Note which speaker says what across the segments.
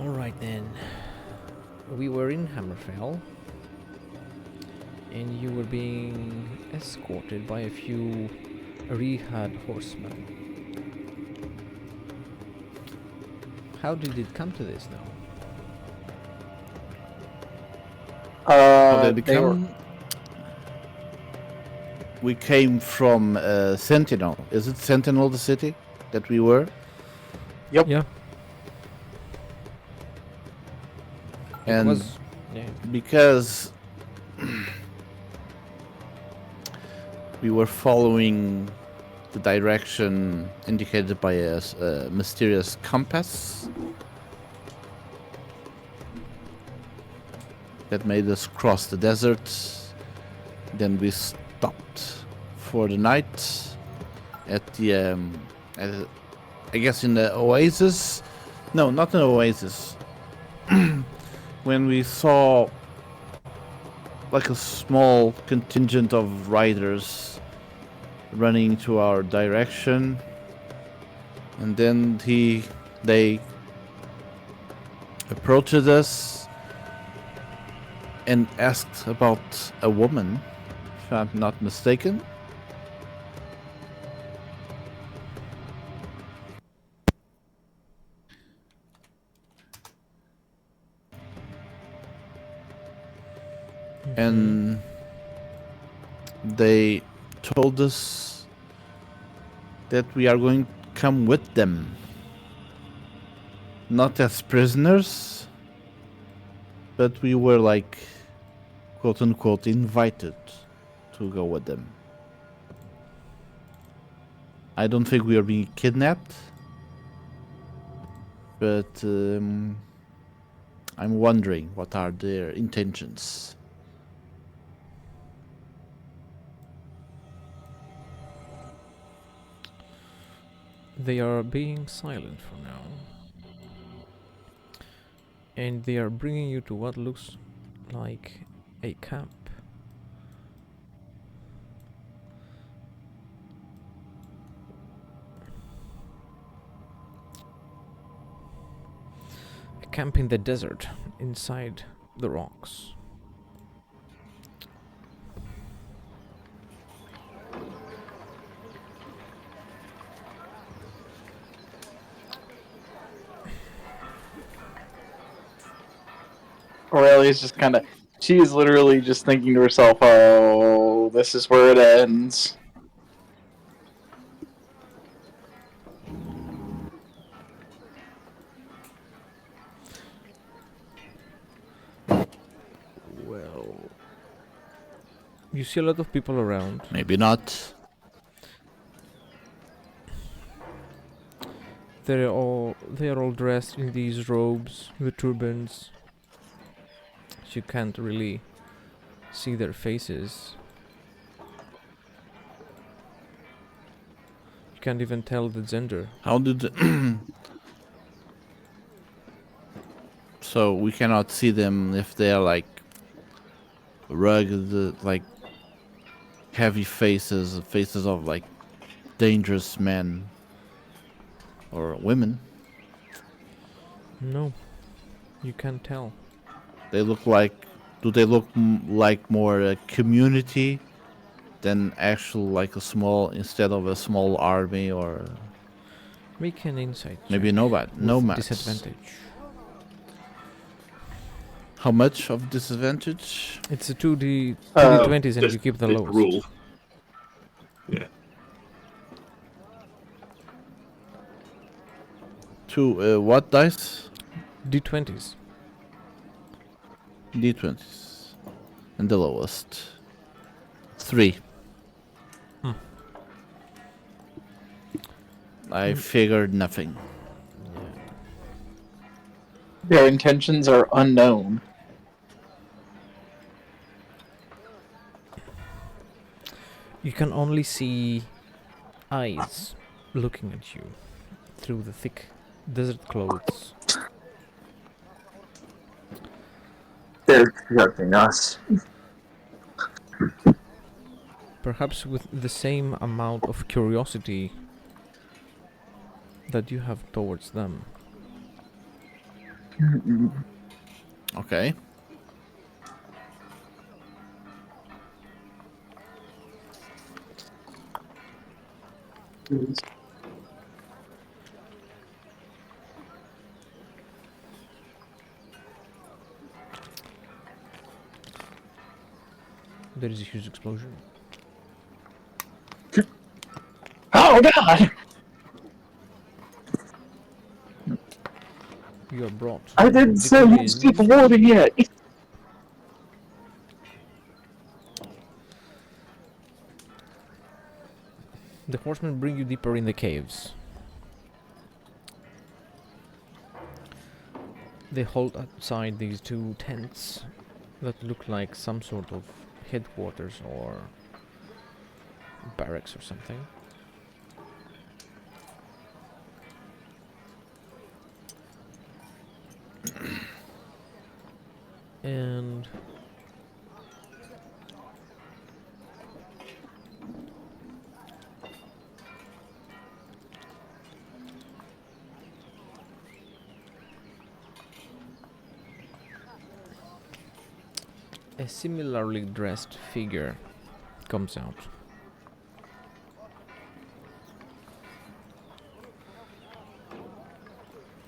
Speaker 1: Alright then. We were in Hammerfell, and you were being escorted by a few Redguard horsemen. How did it come to this now?
Speaker 2: How did it
Speaker 3: They were
Speaker 2: come? We came from Sentinel. Is it Sentinel, the city that we were?
Speaker 3: Yep.
Speaker 1: Yeah.
Speaker 2: And
Speaker 1: It was... Yeah.
Speaker 2: because we were following the direction indicated by a mysterious compass that made us cross the desert. Then we stopped for the night at the, I guess in the oasis. No, not an oasis. When we saw like a small contingent of riders running to our direction, and then they approached us and asked about a woman, if I'm not mistaken. And they told us that we are going to come with them. Not as prisoners, but we were like, quote unquote, invited to go with them. I don't think we are being kidnapped, but I'm wondering what are their intentions.
Speaker 1: They are being silent for now. And they are bringing you to what looks like a camp. A camp in the desert, inside the rocks.
Speaker 3: Aurelia's just kind of. She's literally just thinking to herself, "Oh, this is where it ends."
Speaker 1: Well, you see a lot of people around.
Speaker 2: Maybe not.
Speaker 1: They are all dressed in these robes, the turbans. You can't really see their faces. You can't even tell the gender.
Speaker 2: How did... So we cannot see them if they are like rugged, like heavy faces of like dangerous men or women.
Speaker 1: No, you can't tell.
Speaker 2: They look like... Do they look like more a community than actual like a small... Instead of a small army or...
Speaker 1: Make an insight
Speaker 2: Maybe
Speaker 1: check with
Speaker 2: nomads.
Speaker 1: disadvantage.
Speaker 2: How much of disadvantage?
Speaker 1: It's a 2d20s and
Speaker 4: Just
Speaker 1: you keep the
Speaker 4: just
Speaker 1: lowest.
Speaker 4: rule. Yeah.
Speaker 2: Two what dice?
Speaker 1: D20s.
Speaker 2: D20s. And the lowest. 3. I figured nothing.
Speaker 3: Their intentions are unknown.
Speaker 1: You can only see eyes looking at you through the thick desert clothes.
Speaker 5: They're judging us.
Speaker 1: Perhaps with the same amount of curiosity that you have towards them.
Speaker 2: Okay.
Speaker 1: There is a huge explosion.
Speaker 3: Oh god!
Speaker 1: You are brought.
Speaker 3: I
Speaker 1: to
Speaker 3: didn't
Speaker 1: the
Speaker 3: say you
Speaker 1: Queen's.
Speaker 3: speak warning yet!
Speaker 1: The horsemen bring you deeper in the caves. They hold outside these two tents that look like some sort of headquarters or barracks or something. And a similarly dressed figure comes out.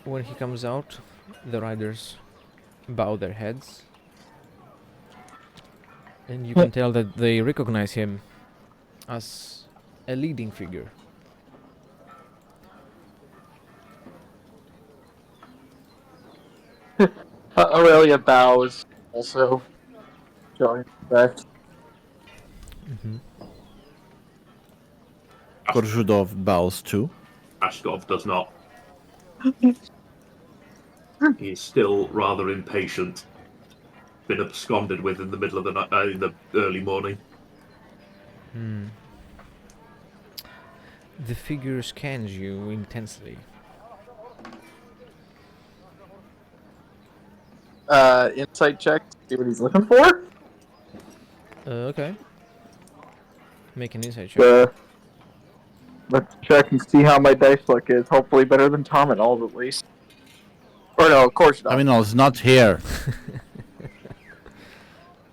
Speaker 1: When he comes out, the riders bow their heads, and you can tell that they recognize him as a leading figure.
Speaker 3: Aurelia bows, also showing respect.
Speaker 1: Mm-hmm.
Speaker 2: Korzhudov bows too.
Speaker 4: Ashkov does not. He is still rather impatient. Been absconded with in the middle of the night, in the early morning.
Speaker 1: Hmm. The figure scans you intensely.
Speaker 3: Insight check to see what he's looking for.
Speaker 1: Okay. Make an insight check.
Speaker 3: Let's check and see how my dice luck is. Hopefully better than Tom and all at least. Or no, of course not.
Speaker 2: I mean, no, it's not here.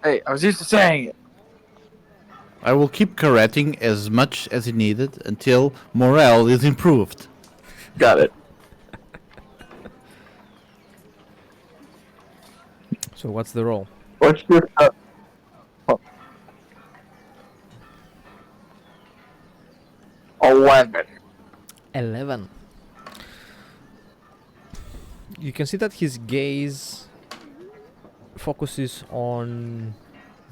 Speaker 3: Hey, I was used to saying it.
Speaker 2: I will keep correcting as much as it needed until morale is improved.
Speaker 3: Got it.
Speaker 1: So what's the roll?
Speaker 3: Let's just 11.
Speaker 1: 11. You can see that his gaze focuses on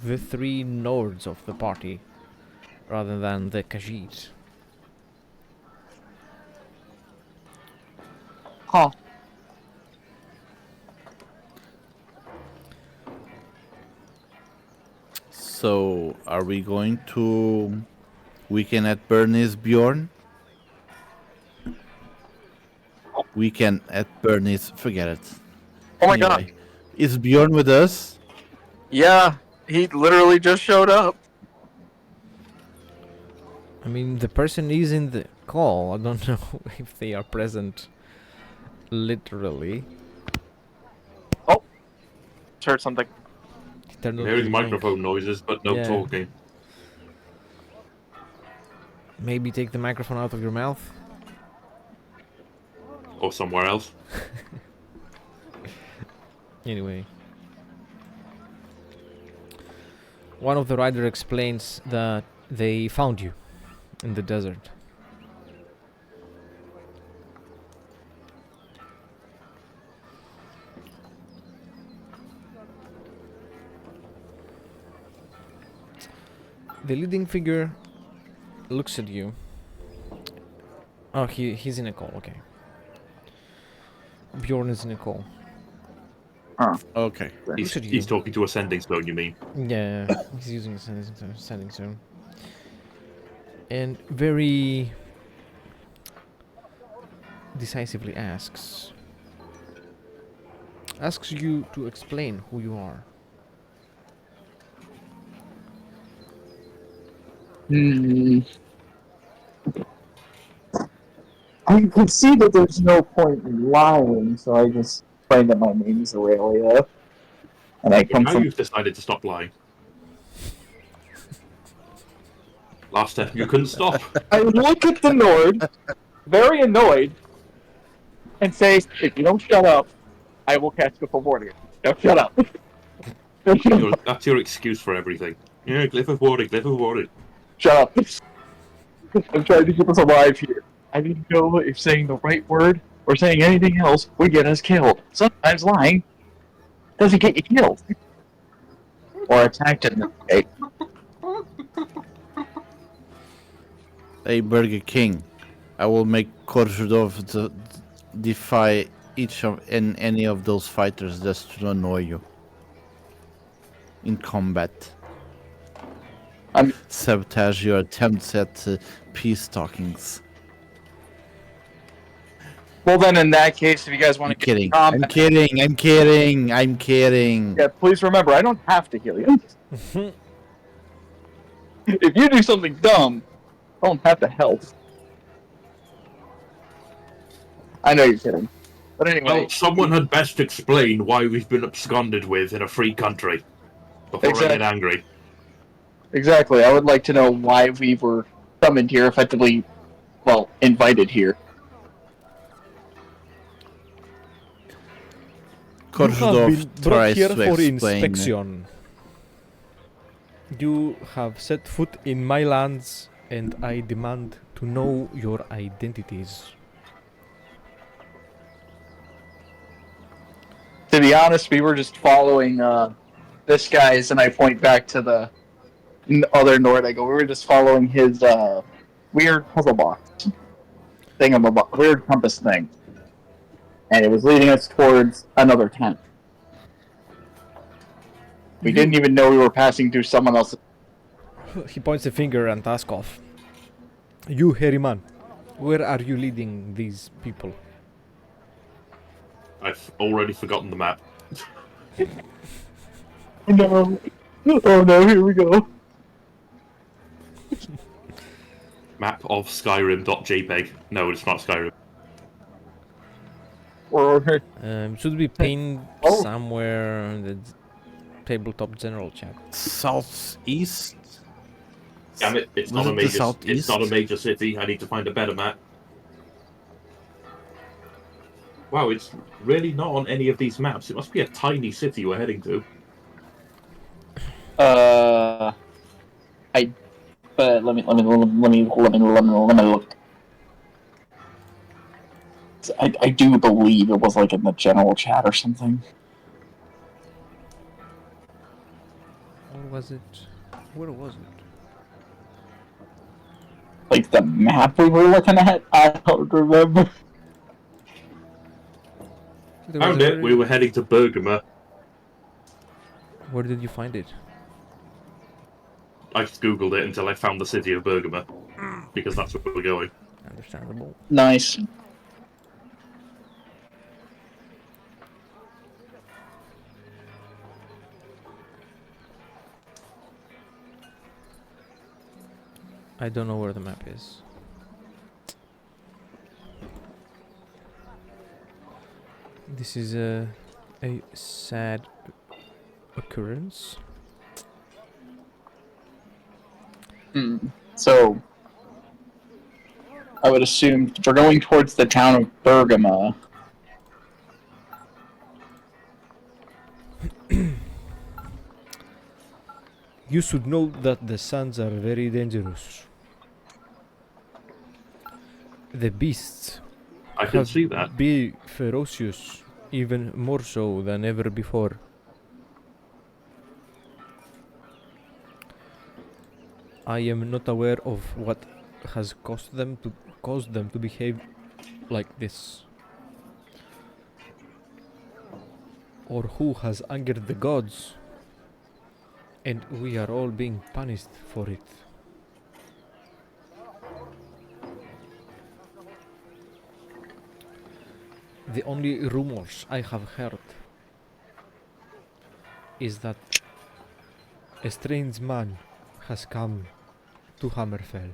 Speaker 1: the three Nords of the party rather than the Khajiit.
Speaker 3: Huh.
Speaker 2: So, are we going to weekend at Bernie's, Bjorn? Weekend at Bernie's, forget it.
Speaker 3: Oh my
Speaker 2: Anyway,
Speaker 3: god.
Speaker 2: is Bjorn with us?
Speaker 3: Yeah, he literally just showed up.
Speaker 1: I mean, the person is in the call. I don't know if they are present literally.
Speaker 3: Heard something.
Speaker 1: He turned
Speaker 4: I'm
Speaker 1: on
Speaker 4: hearing
Speaker 1: his mic.
Speaker 4: microphone noises, but no
Speaker 1: Yeah.
Speaker 4: talking.
Speaker 1: Maybe take the microphone out of your mouth.
Speaker 4: Or somewhere else.
Speaker 1: Anyway. One of the riders explains that they found you in the desert. The leading figure looks at you. Oh, he's in a call, okay. Bjorn is in a call.
Speaker 2: Okay.
Speaker 1: Looks at you.
Speaker 4: He's talking to a sending stone, you mean?
Speaker 1: Yeah, he's using a sending zone. And very decisively asks you to explain who you are.
Speaker 5: I can see that there's no point in lying, so I just
Speaker 3: explain that my name is Aurelia, and I come
Speaker 4: Now
Speaker 3: from.
Speaker 4: you've decided to stop lying. Last step, you couldn't stop.
Speaker 3: I look at the Nord, very annoyed, and say, "If you don't shut up, I will cast you for warning. Now shut up."
Speaker 4: That's your excuse for everything. Yeah, glyph of warning, glyph of warning.
Speaker 3: Shut up. I'm trying to keep us alive here. I didn't know if saying the right word or saying anything else would get us killed. Sometimes lying doesn't get you killed. Or attacked in this case.
Speaker 2: Hey, Burger King, I will make Korzydov to defy each of any of those fighters just to annoy you in combat. Sabotage your attempts at peace talkings.
Speaker 3: Well, then, in that case, if you guys want
Speaker 2: I'm
Speaker 3: to
Speaker 2: kidding.
Speaker 3: combat,
Speaker 2: I'm kidding.
Speaker 3: yeah, please remember, I don't have to heal you. If you do something dumb, I don't have to help. I know you're kidding. But anyway.
Speaker 4: Well, someone had best explain why we've been absconded with in a free country before I get angry.
Speaker 3: Exactly. I would like to know why we were summoned here, effectively, well, invited here.
Speaker 1: You have been
Speaker 2: Korzydov
Speaker 1: brought
Speaker 2: tries
Speaker 1: here
Speaker 2: to
Speaker 1: for
Speaker 2: explain.
Speaker 1: inspection. You have set foot in my lands, and I demand to know your identities.
Speaker 3: To be honest, we were just following this guy's, and I point back to the other Nord. I go, we were just following his weird puzzle box weird compass thing, and it was leading us towards another tent. We didn't even know we were passing through someone else's.
Speaker 1: He points a finger and asks off. You, hairy man, where are you leading these people?
Speaker 4: I've already forgotten the map.
Speaker 3: No. Oh no, here we go.
Speaker 4: Map of Skyrim.jpg. No, it's not Skyrim.
Speaker 1: Should be pinned somewhere in the tabletop general chat.
Speaker 2: Southeast?
Speaker 4: Damn it, it's not a major. It's not a major city. I need to find a better map. Wow, it's really not on any of these maps. It must be a tiny city we're heading to.
Speaker 3: Let me look. I do believe it was like in the general chat or something.
Speaker 1: Or was it? Where was it?
Speaker 3: Like the map we were looking at? I don't remember.
Speaker 4: Found it. We were heading to Bergamo.
Speaker 1: Where did you find it?
Speaker 4: I just googled it until I found the city of Bergamo, because that's where we're going.
Speaker 1: Understandable.
Speaker 3: Nice.
Speaker 1: I don't know where the map is. This is a sad occurrence.
Speaker 3: So, I would assume we're going towards the town of Bergamo.
Speaker 1: You should know that the sands are very dangerous. The beasts
Speaker 4: I can see that.
Speaker 1: be ferocious, even more so than ever before. I am not aware of what has caused them to behave like this, or who has angered the gods, and we are all being punished for it. The only rumors I have heard is that a strange man has come to Hammerfell,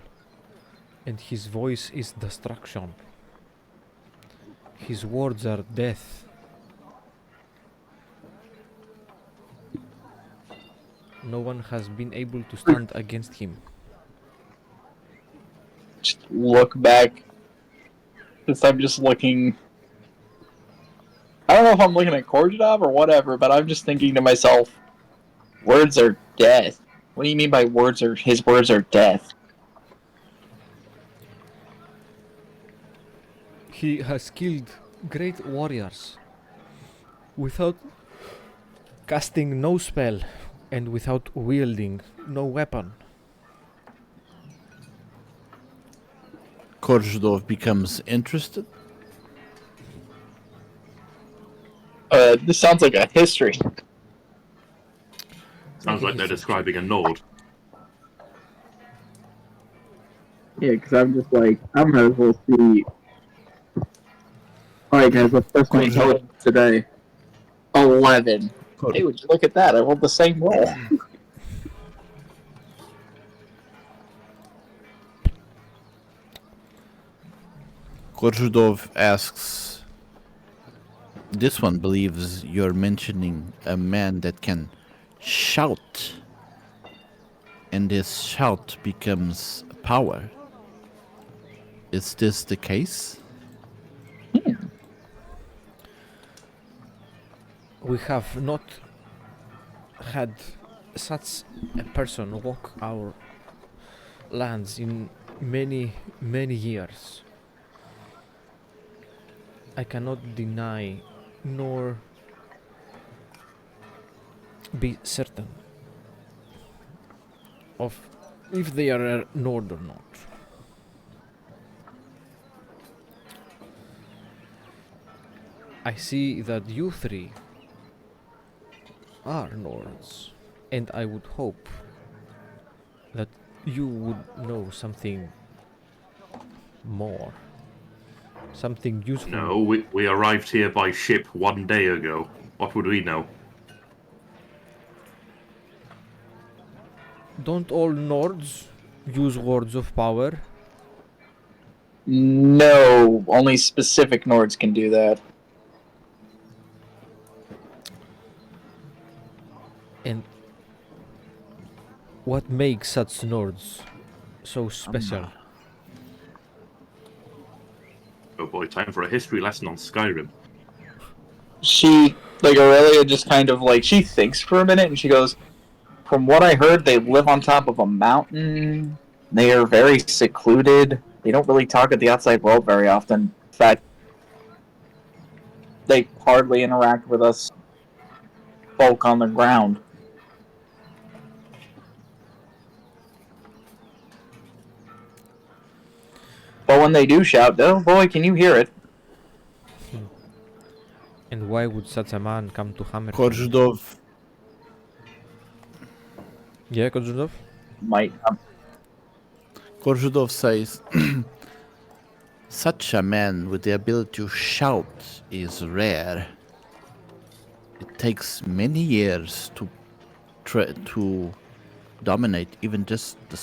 Speaker 1: and his voice is destruction. His words are death, No one has been able to stand against him.
Speaker 3: Just look back. Since I'm just looking. I don't know if I'm looking at Korjadov or whatever, but I'm just thinking to myself, words are death. What do you mean by his words are death?
Speaker 1: He has killed great warriors without casting no spell and without wielding no weapon.
Speaker 2: Korjadov becomes interested.
Speaker 3: This sounds like a history.
Speaker 4: Sounds like they're describing a Nord.
Speaker 3: Yeah, because I'm just like, I might as well see. Alright, guys, let's test my intelligence today. 11. Hey, would you look at that? I rolled the same roll.
Speaker 2: Korjadov asks, this one believes you're mentioning a man that can shout, and this shout becomes power. Is this the case?
Speaker 1: We have not had such a person walk our lands in many, many years. I cannot deny nor be certain of if they are a Nord or not. I see that you three are Nords, and I would hope that you would know something more. Something useful.
Speaker 4: No, we arrived here by ship 1 day ago. What would we know?
Speaker 1: Don't all Nords use words of power?
Speaker 3: No, only specific Nords can do that.
Speaker 1: And what makes such Nords so special?
Speaker 4: Oh boy, time for a history lesson on Skyrim.
Speaker 3: She, like Aurelia, just kind of like, she thinks for a minute and she goes, from what I heard, they live on top of a mountain. They are very secluded. They don't really talk at the outside world very often. In fact, they hardly interact with us folk on the ground. But when they do shout, oh boy, can you hear it?
Speaker 1: And why would such a man come to Hammer?
Speaker 2: Korjadov
Speaker 1: Yeah, Kozhudov?
Speaker 3: Might not.
Speaker 2: Korjadov says, such a man with the ability to shout is rare. It takes many years to dominate even just the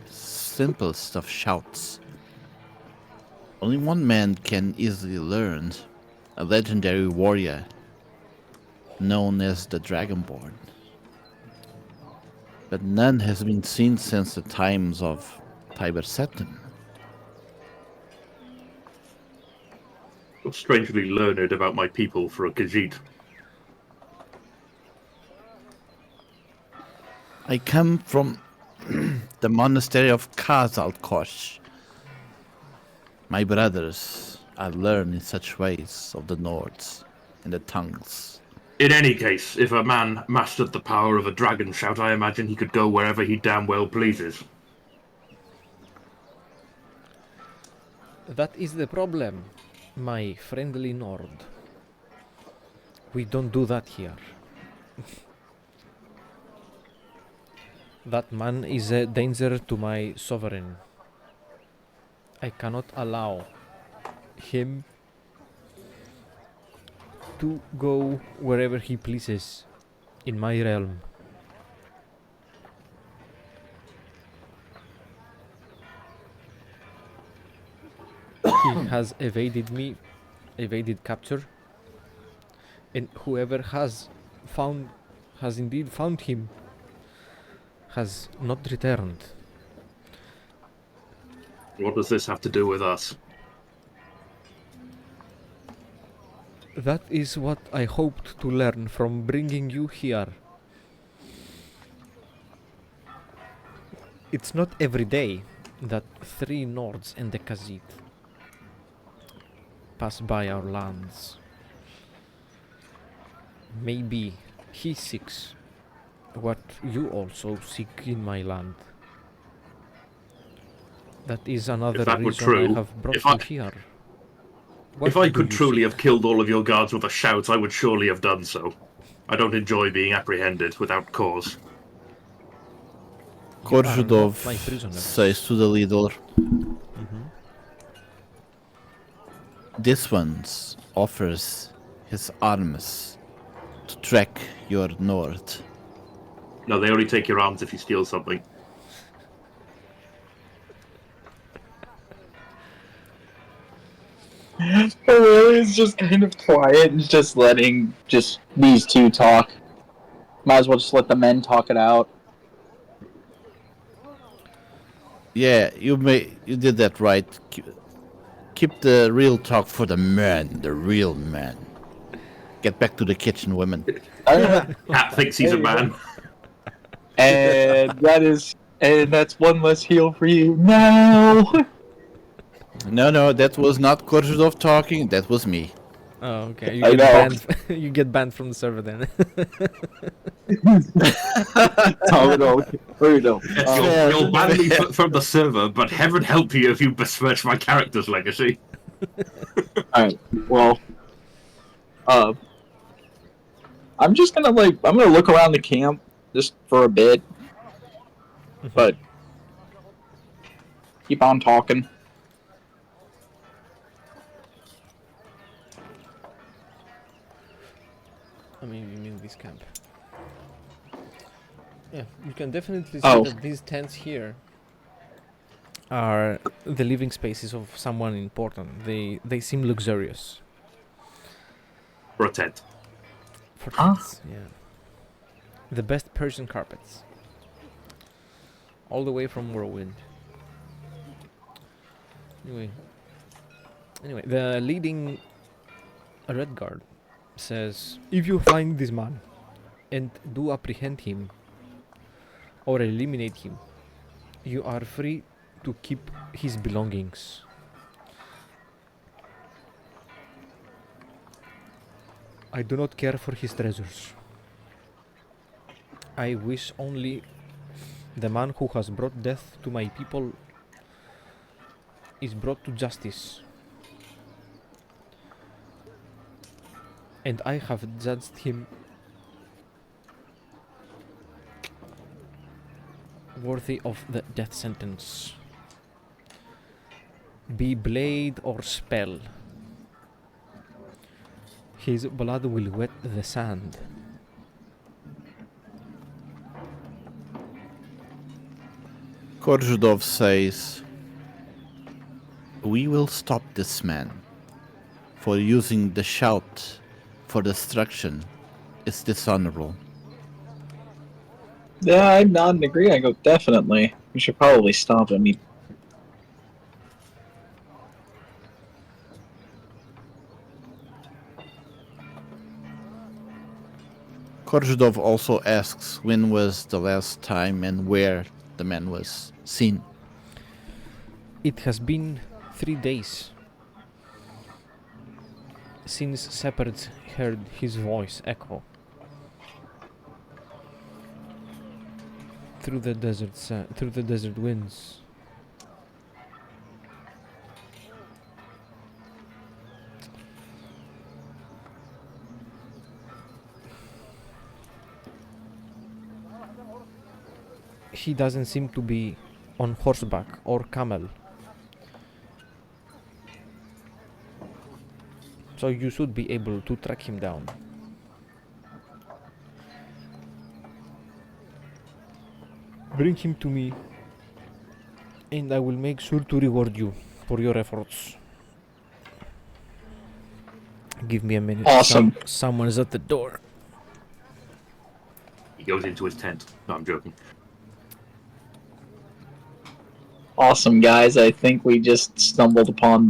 Speaker 2: simplest of shouts. Only one man can easily learn, a legendary warrior known as the Dragonborn. But none has been seen since the times of Tiber Setten.
Speaker 4: You're strangely learned about my people for a Khajiit.
Speaker 2: I come from the monastery of Kazalkosh. My brothers are learned in such ways of the Nords and the tongues.
Speaker 4: In any case, if a man mastered the power of a dragon shout, I imagine he could go wherever he damn well pleases.
Speaker 1: That is the problem, my friendly Nord. We don't do that here. That man is a danger to my sovereign. I cannot allow him to go wherever he pleases in my realm. He has evaded me, evaded capture, and whoever has indeed found him has not returned.
Speaker 4: What does this have to do with us?
Speaker 1: That is what I hoped to learn from bringing you here. It's not every day that 3 Nords and the Khajiit pass by our lands. Maybe he seeks what you also seek in my land. That is another
Speaker 4: that were
Speaker 1: reason
Speaker 4: true,
Speaker 1: I have brought
Speaker 4: if
Speaker 1: you
Speaker 4: I-
Speaker 1: here.
Speaker 4: If I could truly have killed all of your guards with a shout, I would surely have done so. I don't enjoy being apprehended without cause.
Speaker 2: Korzhudov
Speaker 1: my prisoner.
Speaker 2: says to the leader, this one offers his arms to track your north.
Speaker 4: No, they only take your arms if you steal something.
Speaker 3: Aurelia's just kind of quiet and just letting these two talk. Might as well just let the men talk it out.
Speaker 2: Yeah, you did that right. Keep the real talk for the men, the real men. Get back to the kitchen, women.
Speaker 4: Cat thinks he's a man.
Speaker 3: And that's one less heal for you. No.
Speaker 2: No, that was not Korzhudov talking. That was me.
Speaker 1: Oh, okay.
Speaker 3: I
Speaker 1: You get
Speaker 3: know.
Speaker 1: banned. You get banned from the server then.
Speaker 3: Oh no. Oh no.
Speaker 4: Yes, you'll ban me from the server, but heaven help you if you besmirch my character's legacy.
Speaker 3: Alright, well, I'm just gonna I'm gonna look around the camp just for a bit, but keep on talking.
Speaker 1: I mean, you mean this camp? Yeah, you can definitely see
Speaker 3: Oh.
Speaker 1: that these tents here are the living spaces of someone important. They seem luxurious
Speaker 4: For a tent.
Speaker 1: for
Speaker 3: Huh?
Speaker 1: tents. Yeah, the best Persian carpets, all the way from Whirlwind. Anyway, the leading Redguard says, if you find this man and do apprehend him or eliminate him, you are free to keep his belongings. I do not care for his treasures. I wish only the man who has brought death to my people is brought to justice. And I have judged him worthy of the death sentence. Be blade or spell, his blood will wet the sand.
Speaker 2: Korzhudov says, we will stop this man for using the shout for destruction. It's dishonorable.
Speaker 3: Yeah, I nod and agree. I go, definitely. We should probably stop him.
Speaker 2: Korzhudov also asks when was the last time and where the man was seen.
Speaker 1: It has been 3 days since shepherds heard his voice echo through the desert winds. He doesn't seem to be on horseback or camel. So you should be able to track him down. Bring him to me, and I will make sure to reward you for your efforts. Give me a minute.
Speaker 3: Awesome.
Speaker 1: Someone's at the door.
Speaker 4: He goes into his tent. No, I'm joking.
Speaker 3: Awesome, guys. I think we just stumbled upon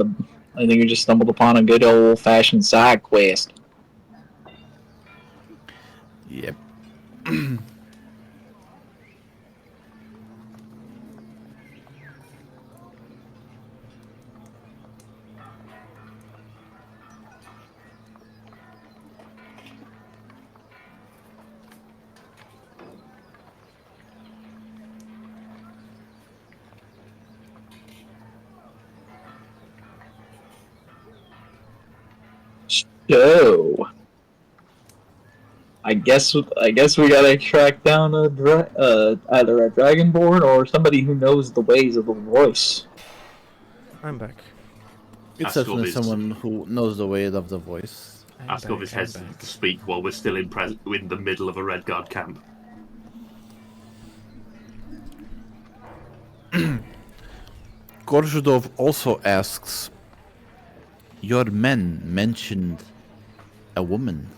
Speaker 3: a good old-fashioned side quest.
Speaker 2: Yep.
Speaker 3: So, I guess we gotta track down either a dragonborn or somebody who knows the ways of the voice.
Speaker 1: I'm back.
Speaker 2: It's
Speaker 4: Ask
Speaker 2: definitely
Speaker 4: Orvis.
Speaker 2: someone who knows the way of the voice.
Speaker 4: Ascov is hesitant to speak while we're still in the middle of a Redguard camp.
Speaker 2: Korzhudov also asks, your men mentioned a woman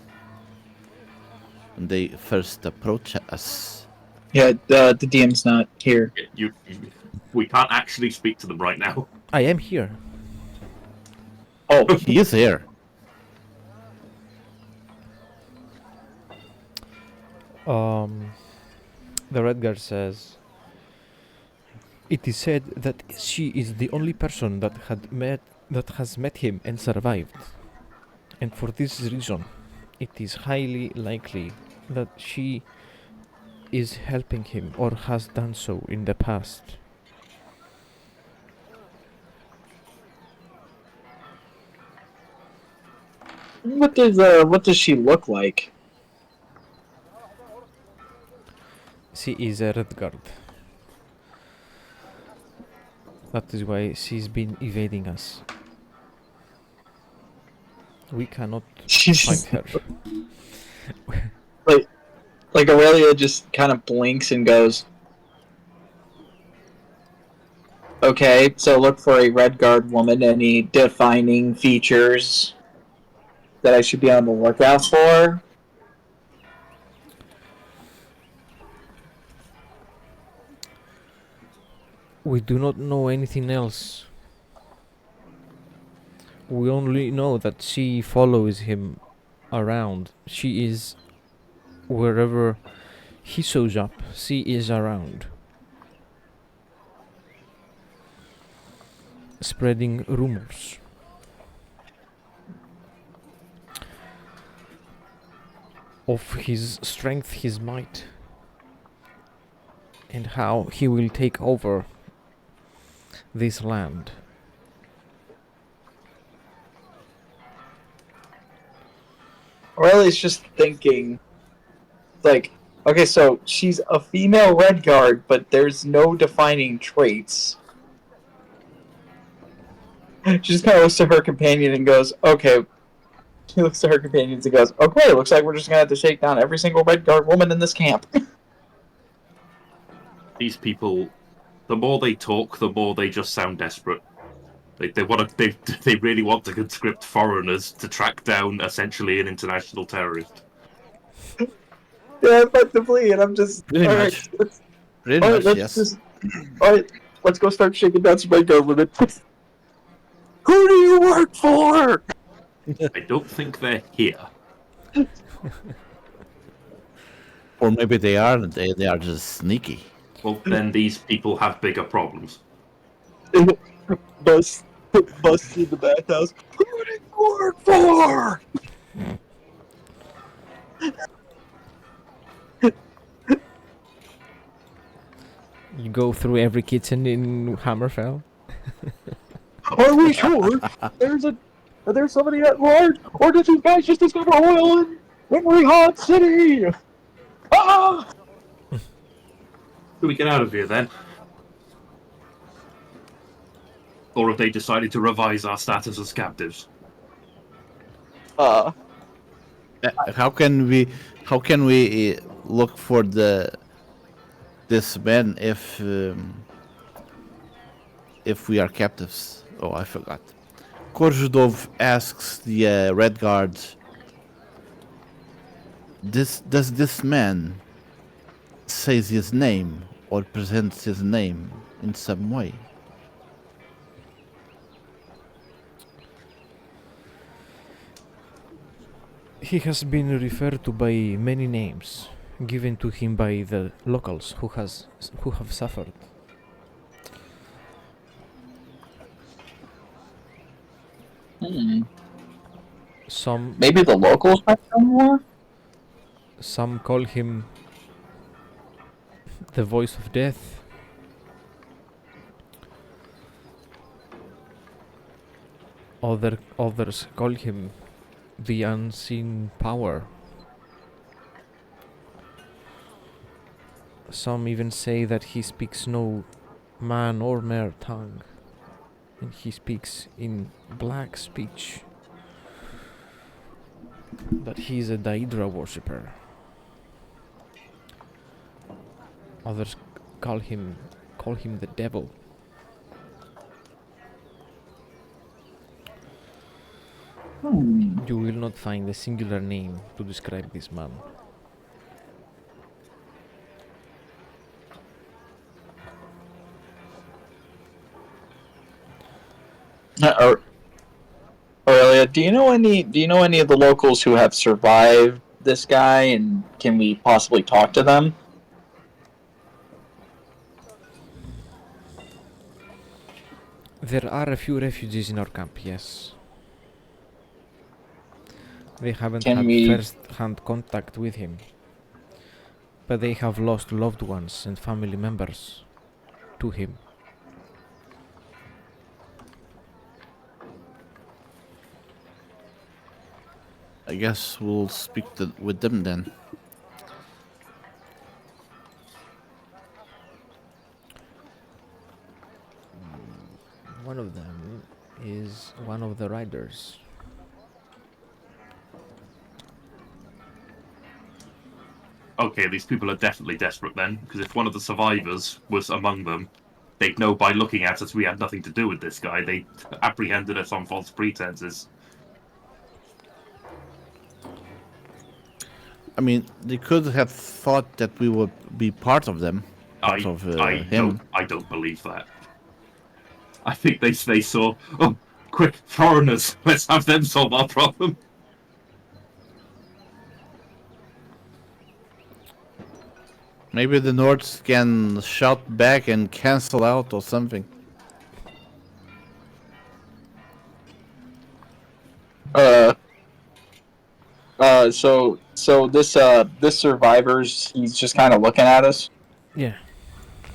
Speaker 2: when they first approached us.
Speaker 3: Yeah, the DM's not here.
Speaker 4: We can't actually speak to them right now.
Speaker 1: I am here.
Speaker 3: Oh,
Speaker 2: He is here.
Speaker 1: The Redguard says, it is said that she is the only person that has met him and survived. And for this reason, it is highly likely that she is helping him or has done so in the past.
Speaker 3: what does she look like?
Speaker 1: She is a Redguard. That is why she's been evading us. We cannot find her.
Speaker 3: Like Aurelia just kind of blinks and goes, "Okay, so look for a Redguard woman. Any defining features that I should be on the lookout for?"
Speaker 1: We do not know anything else. We only know that she follows him around. She is wherever he shows up, she is around. Spreading rumors. Of his strength, his might, and how he will take over this land.
Speaker 3: Aurelia's just thinking, like, okay, so she's a female Redguard, but there's no defining traits. She just kind of looks to her companion and goes, okay. She looks to her companions and goes, okay, looks like we're just going to have to shake down every single Redguard woman in this camp.
Speaker 4: These people, the more they talk, the more they just sound desperate. They really want to conscript foreigners to track down essentially an international terrorist.
Speaker 3: Yeah, effectively, and I'm just
Speaker 2: Pretty much. Pretty much, yes.
Speaker 3: Alright, let's go start shaking down some Redguard women. Who do you work for?
Speaker 4: I don't think they're here.
Speaker 2: Or maybe they are just sneaky.
Speaker 4: Well, then these people have bigger problems.
Speaker 3: Bust through the bathhouse. Who do you work for?
Speaker 1: You go through every kitchen in Hammerfell.
Speaker 3: Are we sure there's somebody at large, or did these guys just discover oil in Rehod City? Ah!
Speaker 4: Do we get out of here then? Or have they decided to revise our status as captives?
Speaker 2: How can we look for this man if we are captives? Oh, I forgot. Korzhudov asks the Redguard, does this man says his name or presents his name in some way?
Speaker 1: He has been referred to by many names, given to him by the locals who have suffered. Some
Speaker 3: Maybe the locals might know more?
Speaker 1: some call him the voice of death. Others call him the unseen power. Some even say that he speaks no man or mare tongue, and he speaks in black speech. That he is a Daedra worshipper. Others call him the devil. You will not find a singular name to describe this man.
Speaker 3: Aurelia, do you know any of the locals who have survived this guy, and can we possibly talk to them?
Speaker 1: There are a few refugees in our camp, yes. They haven't
Speaker 3: Can
Speaker 1: had
Speaker 3: we-
Speaker 1: first-hand contact with him, but they have lost loved ones and family members to him.
Speaker 2: I guess we'll speak with them then.
Speaker 1: One of them is one of the riders.
Speaker 4: Okay, these people are definitely desperate then, because if one of the survivors was among them, they'd know by looking at us we had nothing to do with this guy. They apprehended us on false pretenses.
Speaker 2: I mean, they could have thought that we would be part of them. Part of him.
Speaker 4: I don't believe that. I think they saw, oh, quick, foreigners, let's have them solve our problem.
Speaker 2: Maybe the Nords can shout back and cancel out or something.
Speaker 3: So this survivor's, he's just kind of looking at us.
Speaker 1: Yeah.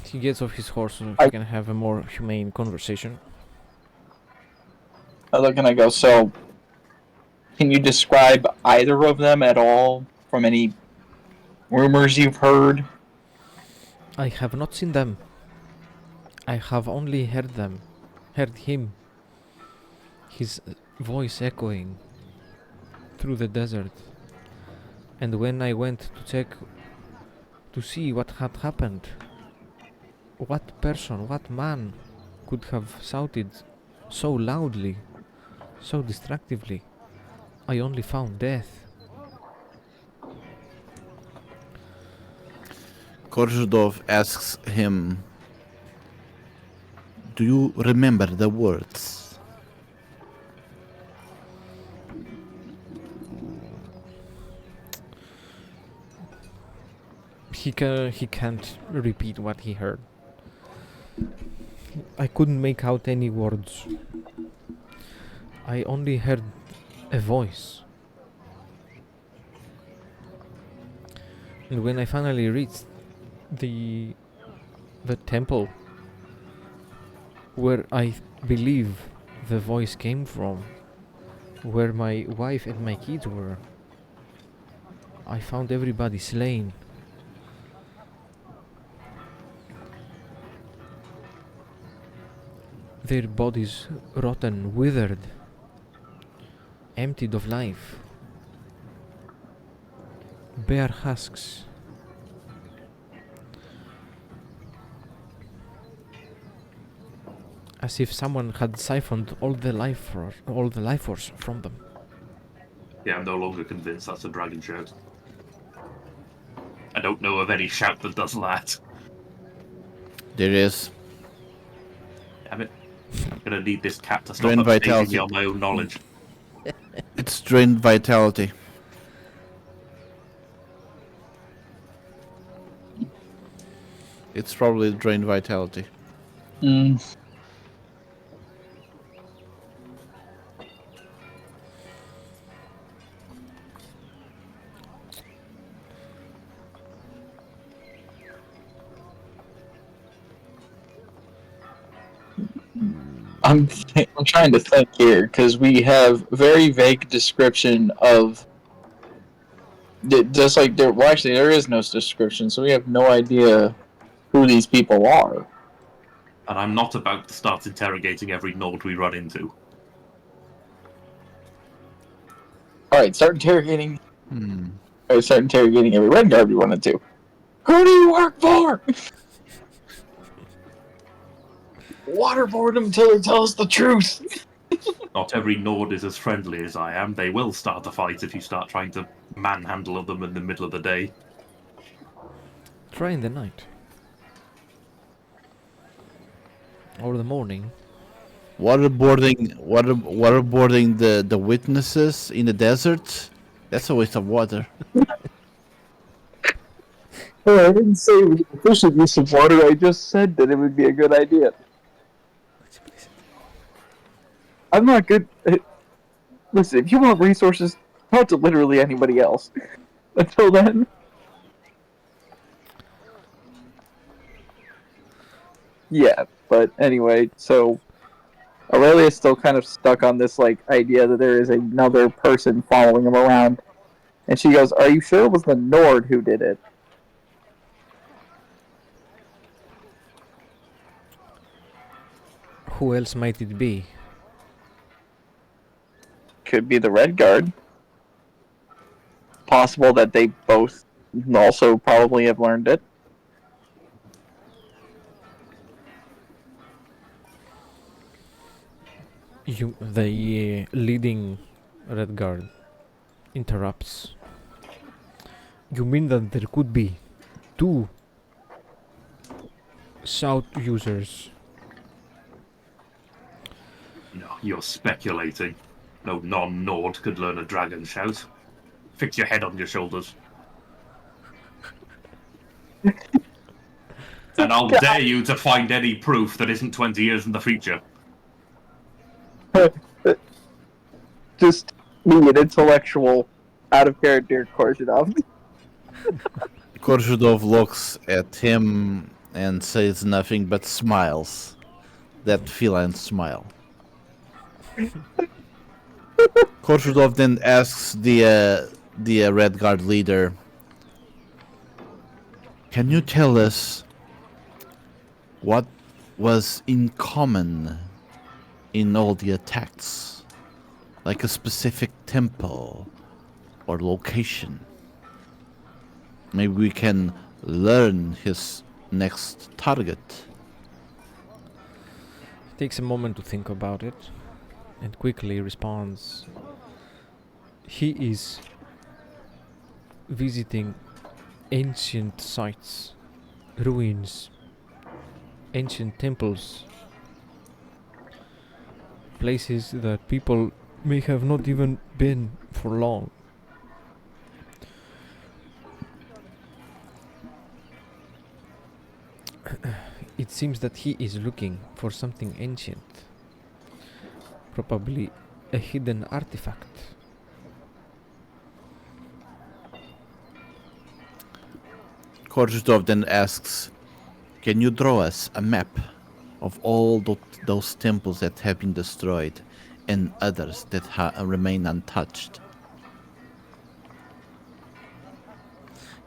Speaker 1: He gets off his horse so
Speaker 3: I-
Speaker 1: we can have a more humane conversation.
Speaker 3: I look and I go, so can you describe either of them at all from any rumors you've heard?
Speaker 1: I have not seen them. I have only heard him. His voice echoing through the desert. And when I went to check to see what had happened, what person, what man could have shouted so loudly, so destructively, I only found death.
Speaker 2: Korzhdov asks him, "Do you remember the words?"
Speaker 1: He can't repeat what he heard. I couldn't make out any words. I only heard a voice. And when I finally reached the temple where I believe the voice came from, where my wife and my kids were, I found everybody slain. Their bodies rotten, withered, emptied of life. Bare husks. As if someone had siphoned all the life force from them.
Speaker 4: Yeah, I'm no longer convinced that's a dragon shout. I don't know of any shout that does that.
Speaker 2: There is.
Speaker 4: Damn it. I'm gonna need this cat to stop
Speaker 2: Drain
Speaker 4: updating
Speaker 2: vitality.
Speaker 4: me on my own knowledge.
Speaker 2: It's drained vitality. It's probably drained vitality.
Speaker 3: Mm. I'm trying to think here because we have very vague description of just like there. Well, actually, there is no description, so we have no idea who these people are.
Speaker 4: And I'm not about to start interrogating every Nord we run into.
Speaker 3: All right, start interrogating.
Speaker 2: Hmm.
Speaker 3: All right, start interrogating every Redguard we wanted to. Who do you work for? Waterboard them until they tell us the truth.
Speaker 4: Not every Nord is as friendly as I am. They will start a fight if you start trying to manhandle them in the middle of the day.
Speaker 1: Try in the night. Or the morning.
Speaker 2: Waterboarding the witnesses in the desert. That's a waste of water.
Speaker 3: Oh, I didn't say it was efficient use of water. I just said that it would be a good idea. I'm not good. Listen, if you want resources, talk to literally anybody else. Until then. Yeah, but anyway, so Aurelia's still kind of stuck on this like idea that there is another person following him around. And she goes, "Are you sure it was the Nord who did it?"
Speaker 1: Who else might it be?
Speaker 3: Could be the Redguard. Possible that they both also probably have learned it.
Speaker 1: The leading Redguard interrupts. You mean that there could be two shout users?
Speaker 4: No, you're speculating. No non-Nord could learn a dragon shout. Fix your head on your shoulders. And I'll dare you to find any proof that isn't 20 years in the future.
Speaker 3: Just me, an intellectual, out of character Korzhidov.
Speaker 2: Korzhidov looks at him and says nothing but smiles. That feline smile. Korzhidov then asks the Redguard leader, "Can you tell us what was in common in all the attacks? Like a specific temple or location? Maybe we can learn his next target."
Speaker 1: He takes a moment to think about it and quickly responds. He is visiting ancient sites, ruins, ancient temples, places that people may have not even been for long. It seems that he is looking for something ancient, probably a hidden artifact.
Speaker 2: Korzhidov then asks, "Can you draw us a map of all those temples that have been destroyed and others that remain untouched?"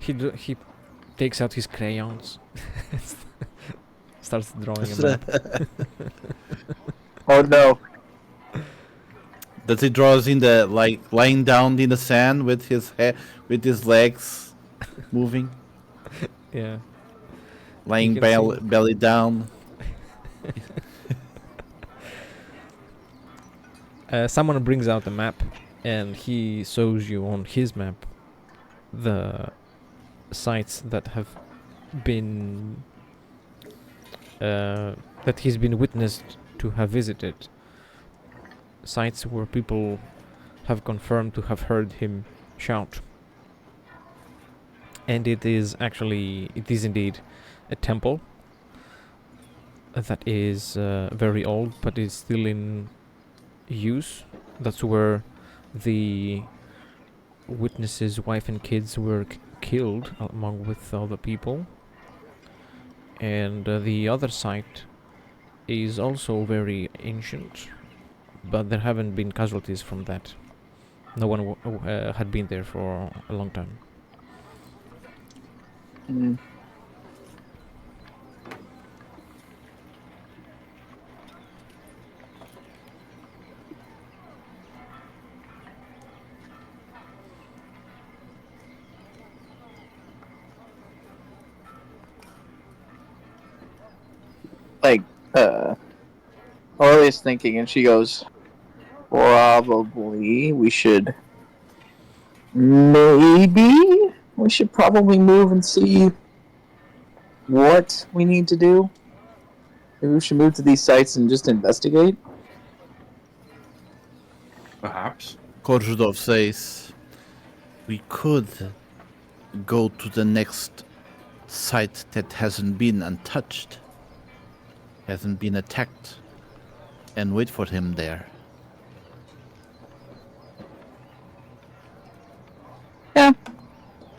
Speaker 1: He takes out his crayons, starts drawing a map.
Speaker 3: Oh no.
Speaker 2: Does he draws in the lying down in the sand with his legs moving,
Speaker 1: Yeah.
Speaker 2: lying
Speaker 1: You can see.
Speaker 2: belly down?
Speaker 1: Someone brings out a map, and he shows you on his map the sites that have been that he's been witnessed to have visited. Sites where people have confirmed to have heard him shout. And it is indeed a temple that is very old but is still in use. That's where the witness's wife and kids were killed along with other people. And the other site is also very ancient, but there haven't been casualties from that. No one had been there for a long time.
Speaker 3: Mm. Like, Aurelia is thinking, and she goes, probably we should. Maybe we should probably move and see what we need to do. Maybe we should move to these sites and just investigate.
Speaker 4: Perhaps.
Speaker 2: Korzhudov says we could go to the next site that hasn't been untouched, hasn't been attacked, and wait for him there.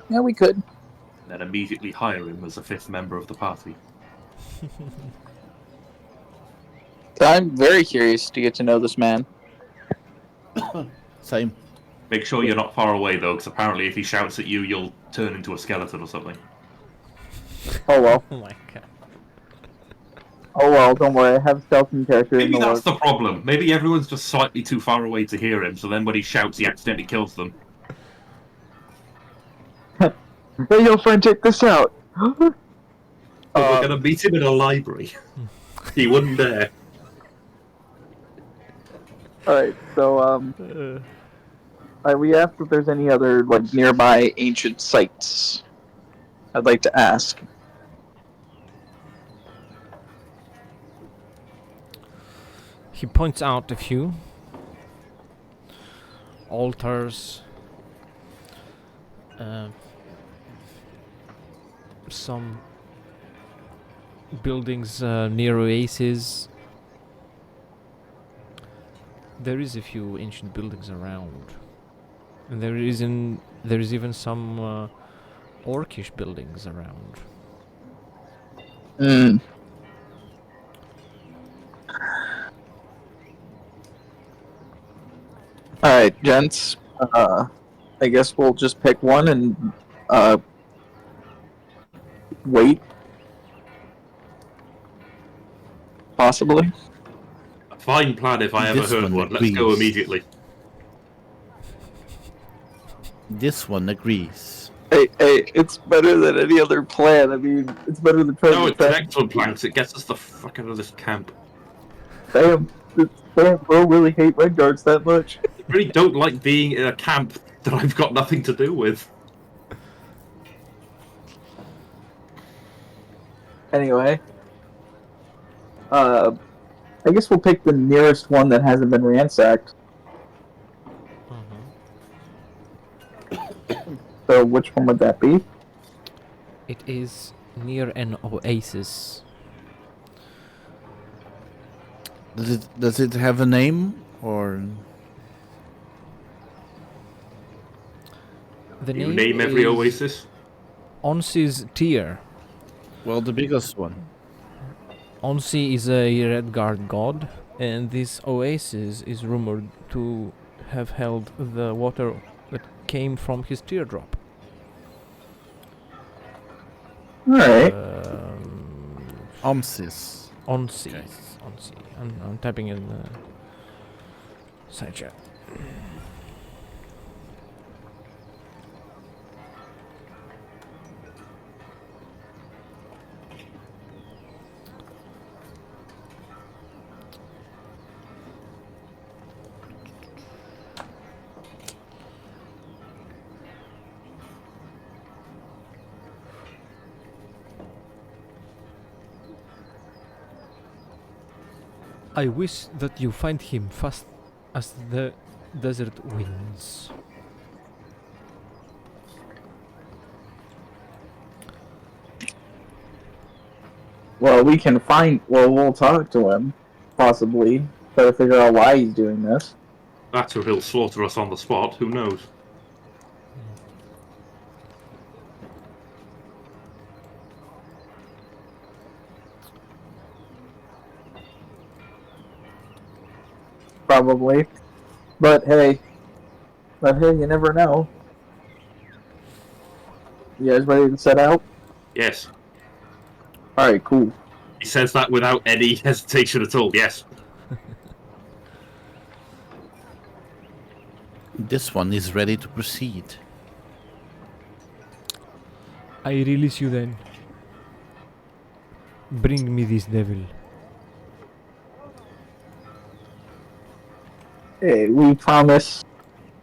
Speaker 3: Yeah, we could.
Speaker 4: Then immediately hire him as a fifth member of the party.
Speaker 3: I'm very curious to get to know this man.
Speaker 2: Same.
Speaker 4: Make sure you're not far away, though, because apparently if he shouts at you, you'll turn into a skeleton or something.
Speaker 3: Oh well.
Speaker 1: Oh my god.
Speaker 3: Oh well, don't worry. I have a skeleton character in
Speaker 4: Maybe
Speaker 3: the
Speaker 4: that's
Speaker 3: works.
Speaker 4: the problem. Maybe everyone's just slightly too far away to hear him, so then when he shouts, he accidentally kills them.
Speaker 3: Hey, yo, friend, check this out.
Speaker 4: But we're going to meet him in a library. He wouldn't dare.
Speaker 3: Alright, so, we asked if there's any other, like, nearby ancient sites. I'd like to ask.
Speaker 1: He points out a few altars, some buildings near oases. There is a few ancient buildings around, and there is even some orcish buildings around.
Speaker 3: Hmm. Alright, gents. I guess we'll just pick one and wait. Possibly.
Speaker 4: A fine plan if I ever
Speaker 2: This
Speaker 4: heard
Speaker 2: one
Speaker 4: one. Let's go
Speaker 2: agrees.
Speaker 4: immediately.
Speaker 2: This one agrees.
Speaker 3: Hey, it's better than any other plan. I mean, it's better than trying
Speaker 4: No,
Speaker 3: to
Speaker 4: it's an
Speaker 3: track.
Speaker 4: excellent plan, 'cause it gets us the fuck out of this camp.
Speaker 3: Damn, bro, really hate Redguards that much.
Speaker 4: I really don't like being in a camp that I've got nothing to do with.
Speaker 3: Anyway, I guess we'll pick the nearest one that hasn't been ransacked. So, which one would that be?
Speaker 1: It is near an oasis.
Speaker 2: Does it have a name or?
Speaker 1: The
Speaker 4: You name every
Speaker 1: is
Speaker 4: oasis?
Speaker 1: Onsi's Tier.
Speaker 2: Well, the biggest one.
Speaker 1: Onsi is a Redguard god, and this oasis is rumored to have held the water that came from his teardrop.
Speaker 3: Alright.
Speaker 2: Omsis.
Speaker 1: Onsi.
Speaker 2: Okay.
Speaker 1: Onsi. I'm typing in the side chat. I wish that you find him fast as the desert winds.
Speaker 3: Well, we can find. Well, we'll talk to him, possibly. Try to figure out why he's doing this.
Speaker 4: That or he'll slaughter us on the spot. Who knows?
Speaker 3: Probably. But hey, you never know. You guys ready to set out?
Speaker 4: Yes.
Speaker 3: All right, cool.
Speaker 4: He says that without any hesitation at all. Yes.
Speaker 2: This one is ready to proceed.
Speaker 1: I release you then. Bring me this devil.
Speaker 3: Hey, we promise.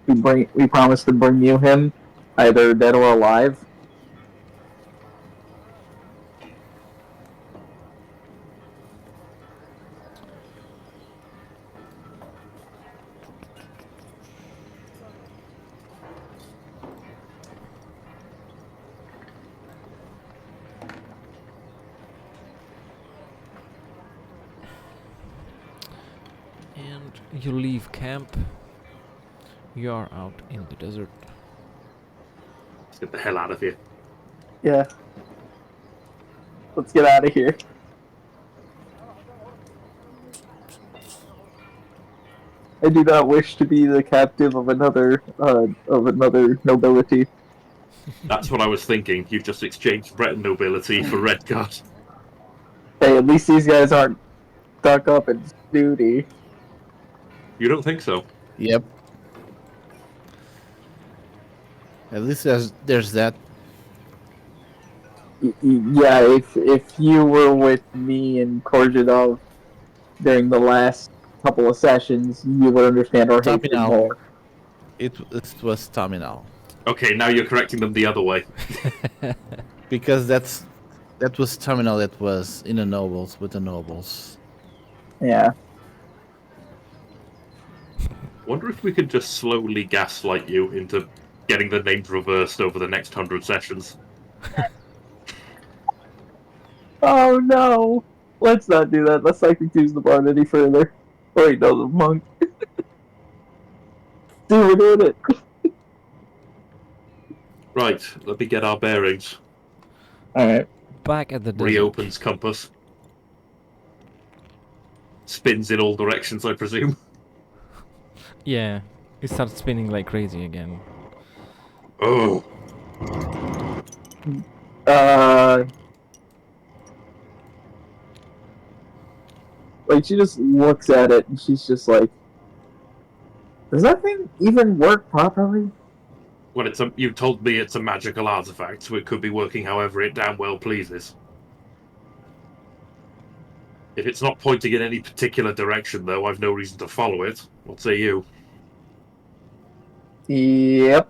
Speaker 3: We promise to bring you him, either dead or alive.
Speaker 1: And you leave camp. You are out in the desert.
Speaker 4: Let's get the hell out of here.
Speaker 3: Yeah. Let's get out of here. I do not wish to be the captive of another nobility.
Speaker 4: That's what I was thinking. You've just exchanged Breton nobility for Redguard.
Speaker 3: Hey, at least these guys aren't stuck up in duty.
Speaker 4: You don't think so?
Speaker 2: Yep. At least there's that.
Speaker 3: Yeah, if you were with me and Korjadov during the last couple of sessions, you would understand our hatred
Speaker 2: Taminal.
Speaker 3: more.
Speaker 2: It was Taminal.
Speaker 4: Okay, now you're correcting them the other way.
Speaker 2: Because that was Taminal that was in the nobles with the nobles.
Speaker 3: Yeah.
Speaker 4: Wonder if we could just slowly gaslight you into getting the names reversed over the next 100 sessions.
Speaker 3: Oh no! Let's not do that. Let's not confuse the bard any further. Wait, no, the monk. Dude, we're doing it.
Speaker 4: Right, let me get our bearings.
Speaker 3: Alright.
Speaker 1: Back at the desert.
Speaker 4: Reopens compass. Spins in all directions, I presume.
Speaker 1: Yeah, it starts spinning like crazy again.
Speaker 4: Oh,
Speaker 3: Like, she just looks at it and she's just like, does that thing even work properly?
Speaker 4: well, you told me it's a magical artifact, so it could be working however it damn well pleases. If it's not pointing in any particular direction, though, I've no reason to follow it. What say you?
Speaker 3: Yep.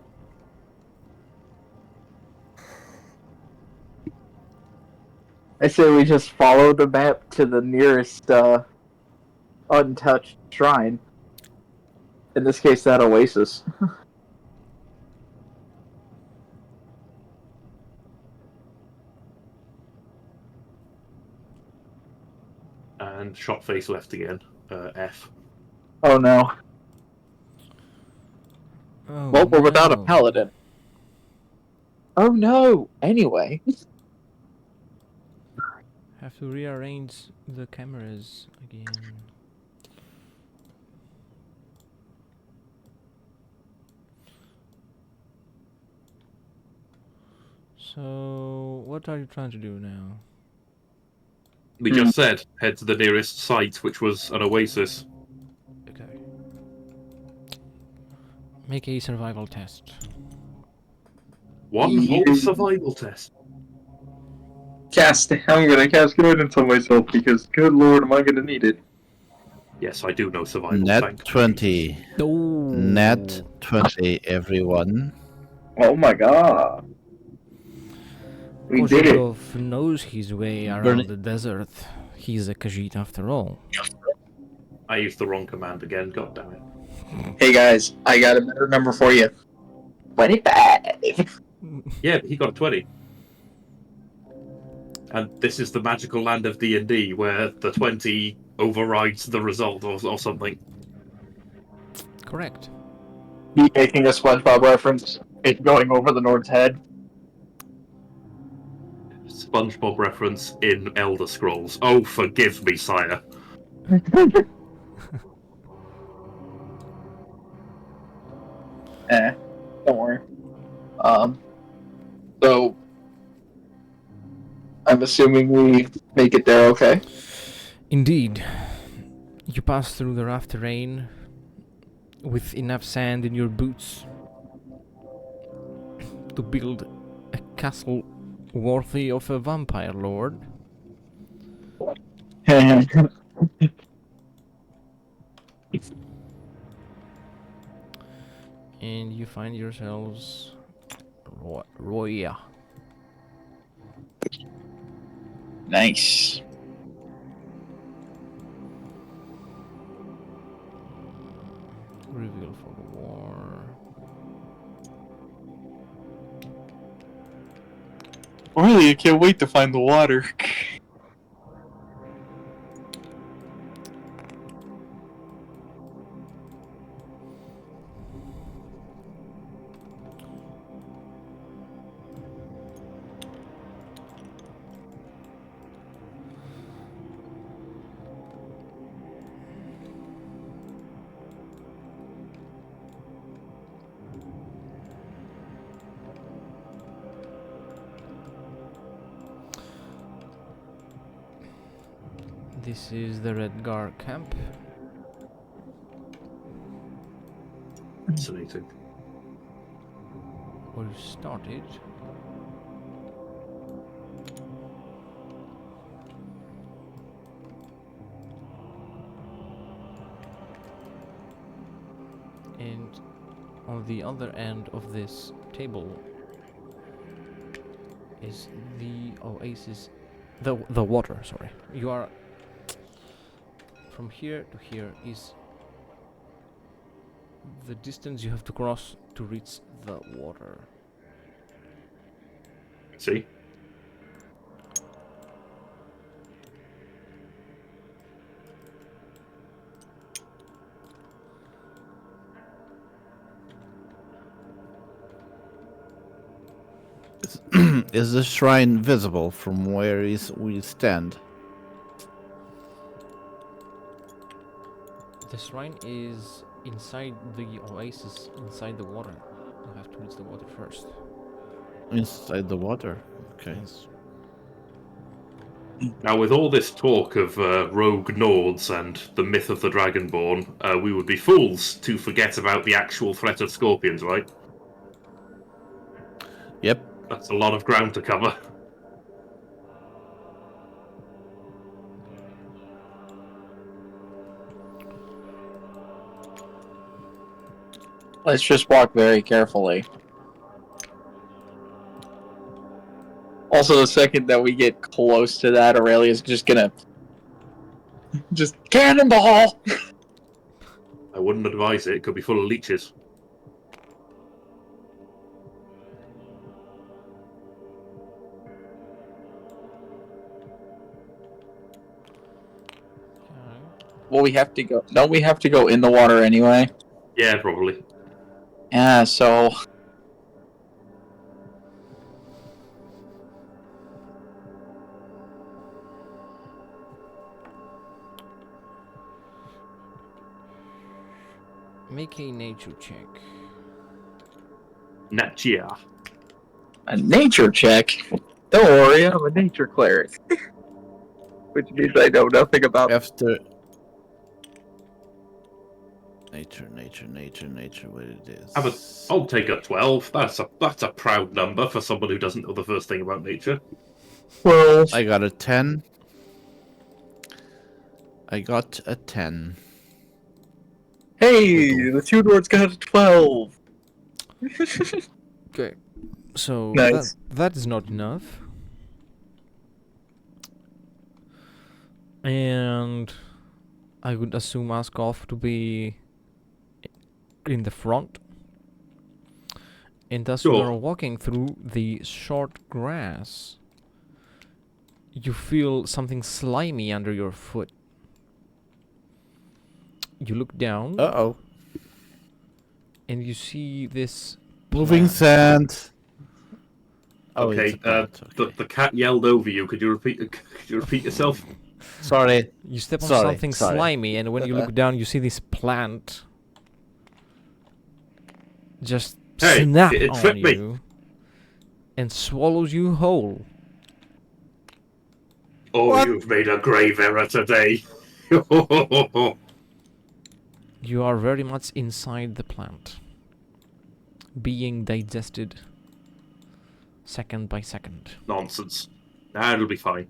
Speaker 3: I say we just follow the map to the nearest, untouched shrine. In this case, that oasis.
Speaker 4: And shot face left again. F.
Speaker 3: Oh no.
Speaker 1: Oh,
Speaker 3: Well, we're without a
Speaker 1: no.
Speaker 3: paladin. Oh no! Anyway.
Speaker 1: Have to rearrange the cameras again. So, what are you trying to do now?
Speaker 4: We just said, head to the nearest site, which was an oasis.
Speaker 1: Okay. Make a survival test.
Speaker 4: One whole survival test.
Speaker 5: I'm gonna cast guidance on myself because, good lord, am I gonna need it?
Speaker 4: Yes, I do know survival.
Speaker 2: Nat
Speaker 4: thank
Speaker 2: 20.
Speaker 1: Oh.
Speaker 2: Nat 20, everyone.
Speaker 5: Oh my god. We did it.
Speaker 1: Koshikov knows his way around
Speaker 2: Burn it.
Speaker 1: the desert. He's a Khajiit after all.
Speaker 4: I used the wrong command again, god damn it.
Speaker 3: Hey guys, I got a better number for you. 25.
Speaker 4: Yeah, but he got a 20. And this is the magical land of D&D, where the 20 overrides the result or something.
Speaker 1: Correct.
Speaker 3: Me making a SpongeBob reference, it going over the Nord's head.
Speaker 4: SpongeBob reference in Elder Scrolls. Oh, forgive me, sire.
Speaker 3: Don't worry. So I'm assuming we make it there okay?
Speaker 1: Indeed. You pass through the rough terrain with enough sand in your boots to build a castle worthy of a vampire lord. And you find yourselves Roya.
Speaker 3: Nice.
Speaker 1: Reveal for the war.
Speaker 3: Really, I can't wait to find the water.
Speaker 1: This is the Redguard camp.
Speaker 4: Fascinating.
Speaker 1: Where you started. And on the other end of this table is the oasis, the water, sorry. You are from here to here is the distance you have to cross to reach the water.
Speaker 4: See?
Speaker 2: Is the shrine visible from where we stand?
Speaker 1: The shrine is inside the oasis, inside the water. You have to reach the water first.
Speaker 2: Inside the water. Okay.
Speaker 1: Yes.
Speaker 4: Now, with all this talk of rogue Nords and the myth of the Dragonborn, we would be fools to forget about the actual threat of scorpions, right?
Speaker 2: Yep.
Speaker 4: That's a lot of ground to cover.
Speaker 3: Let's just walk very carefully. Also, the second that we get close to that, Aurelia's just gonna... just cannonball!
Speaker 4: I wouldn't advise it. It could be full of leeches.
Speaker 3: Well, we have to go... Don't we have to go in the water anyway?
Speaker 4: Yeah, probably.
Speaker 3: Yeah, so...
Speaker 1: Make a nature check.
Speaker 4: Nature.
Speaker 3: A nature check? Don't worry, I'm a nature cleric. Which means I know nothing about...
Speaker 2: After nature, what it is.
Speaker 4: I'll take a 12. That's a proud number for someone who doesn't know the first thing about nature.
Speaker 3: Well,
Speaker 2: I got a 10. I got a 10.
Speaker 3: hey, the two Nords got a 12!
Speaker 1: Okay. So
Speaker 3: Nice.
Speaker 1: that is not enough. And I would assume Askov to be in the front. And as you
Speaker 4: Sure.
Speaker 1: are walking through the short grass, You feel something slimy under your foot. You look down
Speaker 2: Uh-oh.
Speaker 1: and you see this
Speaker 2: Moving
Speaker 1: plant.
Speaker 2: sand. Oh,
Speaker 4: Okay,
Speaker 2: it's a plant. Okay.
Speaker 4: the cat yelled over you. Could you repeat yourself?
Speaker 2: Sorry.
Speaker 1: You step on
Speaker 2: Sorry,
Speaker 1: something
Speaker 2: sorry.
Speaker 1: slimy, and when you look down, you see this plant just
Speaker 4: Hey,
Speaker 1: snap
Speaker 4: it
Speaker 1: on
Speaker 4: tripped me.
Speaker 1: you and swallows you whole.
Speaker 4: Oh,
Speaker 2: What?
Speaker 4: you've made a grave error today.
Speaker 1: You are very much inside the plant, being digested second by second.
Speaker 4: Nonsense. Nah, it'll be fine.